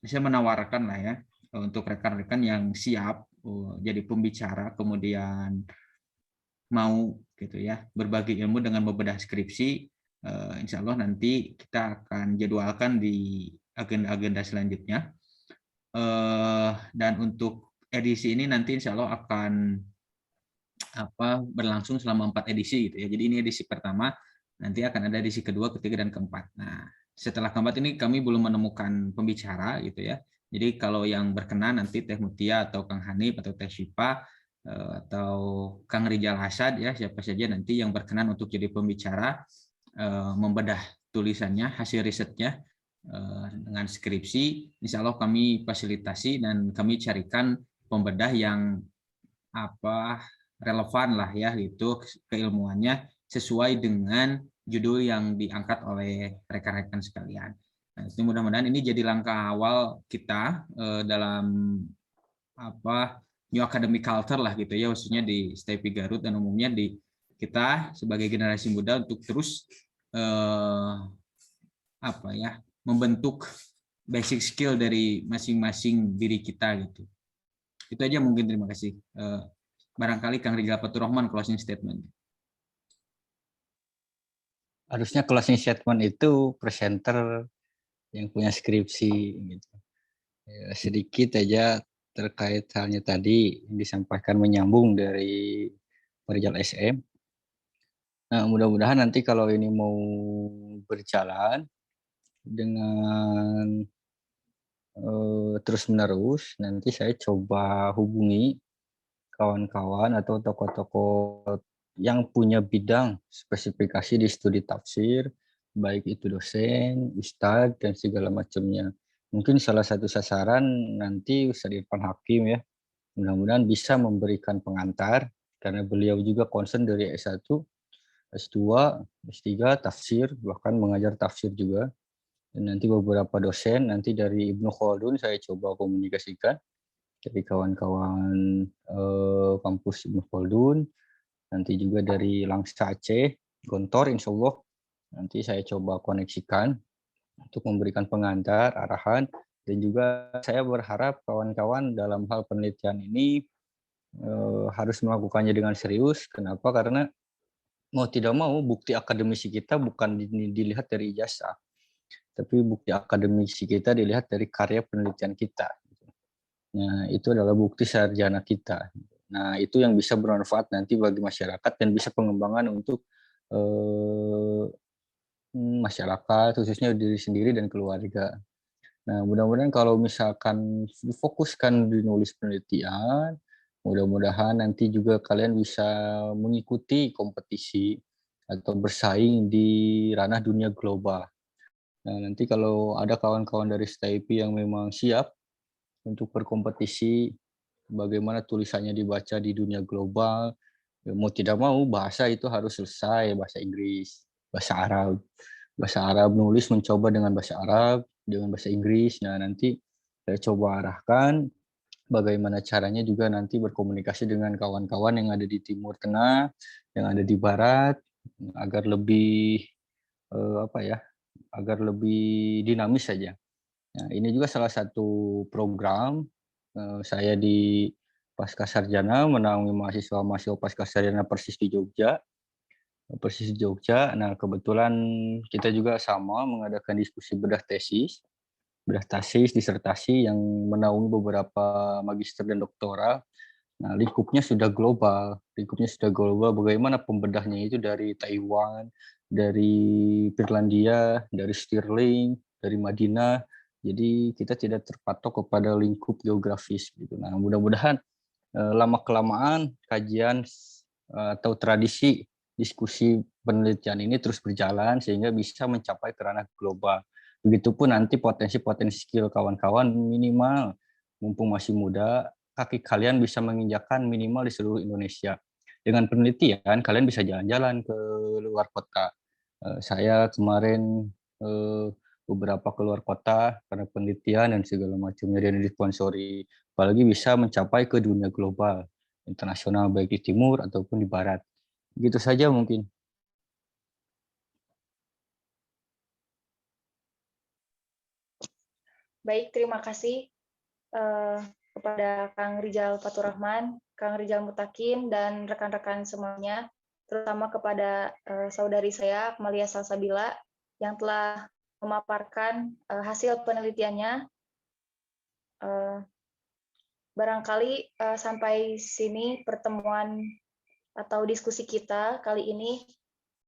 Speaker 5: saya menawarkan lah ya untuk rekan-rekan yang siap jadi pembicara, kemudian mau gitu ya berbagi ilmu dengan membedah skripsi. Insya Allah nanti kita akan jadwalkan di agenda-agenda selanjutnya. Dan untuk edisi ini nanti insya Allah akan berlangsung selama 4 edisi gitu ya. Jadi ini edisi pertama, nanti akan ada edisi kedua, ketiga, dan keempat. Nah, setelah keempat ini kami belum menemukan pembicara gitu ya. Jadi kalau yang berkenan nanti Teh Mutia atau Kang Hanif atau Teh Syifa atau Kang Rijal Hasad ya, siapa saja nanti yang berkenan untuk jadi pembicara, membedah tulisannya, hasil risetnya dengan skripsi, insya Allah kami fasilitasi dan kami carikan pembedah yang relevan lah ya, itu keilmuannya sesuai dengan judul yang diangkat oleh rekan-rekan sekalian. Nah, itu mudah-mudahan ini jadi langkah awal kita dalam new academic culture lah gitu ya, khususnya di STIP Garut dan umumnya di kita sebagai generasi muda untuk terus membentuk basic skill dari masing-masing diri kita gitu. Itu aja mungkin, terima kasih. Barangkali Kang Rijal Fathurrahman closing statement.
Speaker 3: Harusnya closing statement itu presenter yang punya skripsi gitu. Ya, sedikit aja terkait halnya tadi yang disampaikan menyambung dari Rijal SM. Nah, mudah-mudahan nanti kalau ini mau berjalan dengan terus-menerus, nanti saya coba hubungi kawan-kawan atau tokoh-tokoh yang punya bidang spesifikasi di studi tafsir, baik itu dosen, ustadz, dan segala macamnya. Mungkin salah satu sasaran nanti Ustadz Irfan Hakim ya, mudah-mudahan bisa memberikan pengantar, karena beliau juga concern dari S1, S2, S3, tafsir, bahkan mengajar tafsir juga. Dan nanti beberapa dosen, nanti dari Ibnu Khaldun saya coba komunikasikan, dari kawan-kawan kampus Ibnu Khaldun, nanti juga dari Langsa Aceh, Gontor, insya Allah nanti saya coba koneksikan. untuk memberikan pengantar, arahan, dan juga saya berharap kawan-kawan dalam hal penelitian ini harus melakukannya dengan serius. Kenapa? Karena mau tidak mau bukti akademisi kita bukan dilihat dari ijazah, tapi bukti akademisi kita dilihat dari karya penelitian kita. Nah, itu adalah bukti sarjana kita. Nah, itu yang bisa bermanfaat nanti bagi masyarakat dan bisa pengembangan untuk masyarakat, khususnya diri sendiri dan keluarga. Nah, mudah-mudahan kalau misalkan difokuskan di nulis penelitian, mudah-mudahan nanti juga kalian bisa mengikuti kompetisi atau bersaing di ranah dunia global. Nah, nanti kalau ada kawan-kawan dari STIP yang memang siap untuk berkompetisi, bagaimana tulisannya dibaca di dunia global, ya mau tidak mau bahasa itu harus selesai, bahasa Inggris, bahasa Arab. Bahasa Arab nulis mencoba dengan bahasa Arab, dengan bahasa Inggris. Nah, nanti saya coba arahkan bagaimana caranya juga nanti berkomunikasi dengan kawan-kawan yang ada di Timur Tengah, yang ada di Barat, agar lebih agar lebih dinamis saja. Nah, ini juga salah satu program saya di Pasca Sarjana menaungi mahasiswa-mahasiswa Pasca Sarjana Persis di Jogja. Persis di Jogja. Nah, kebetulan kita juga sama mengadakan diskusi bedah tesis, disertasi yang menaungi beberapa magister dan doktoral. Nah, lingkupnya sudah global. Bagaimana pembedahnya itu dari Taiwan, dari Finlandia, dari Stirling, dari Madinah. Jadi kita tidak terpatok kepada lingkup geografis gitu. Nah, mudah-mudahan lama kelamaan kajian atau tradisi diskusi penelitian ini terus berjalan sehingga bisa mencapai ke ranah global. Begitupun nanti potensi-potensi skill kawan-kawan minimal mumpung masih muda, kaki kalian bisa menginjakan minimal di seluruh Indonesia. Dengan penelitian kalian bisa jalan-jalan ke luar kota. Saya kemarin beberapa keluar kota karena penelitian dan segala macamnya dan disponsori. Apalagi bisa mencapai ke dunia global, internasional baik di timur ataupun di barat. Begitu saja mungkin.
Speaker 2: Baik, terima kasih kepada Kang Rizal Faturrahman, Kang Rizal Mutakin, dan rekan-rekan semuanya, terutama kepada saudari saya, Akmalia Salsabila, yang telah memaparkan hasil penelitiannya. Barangkali sampai sini pertemuan atau diskusi kita kali ini.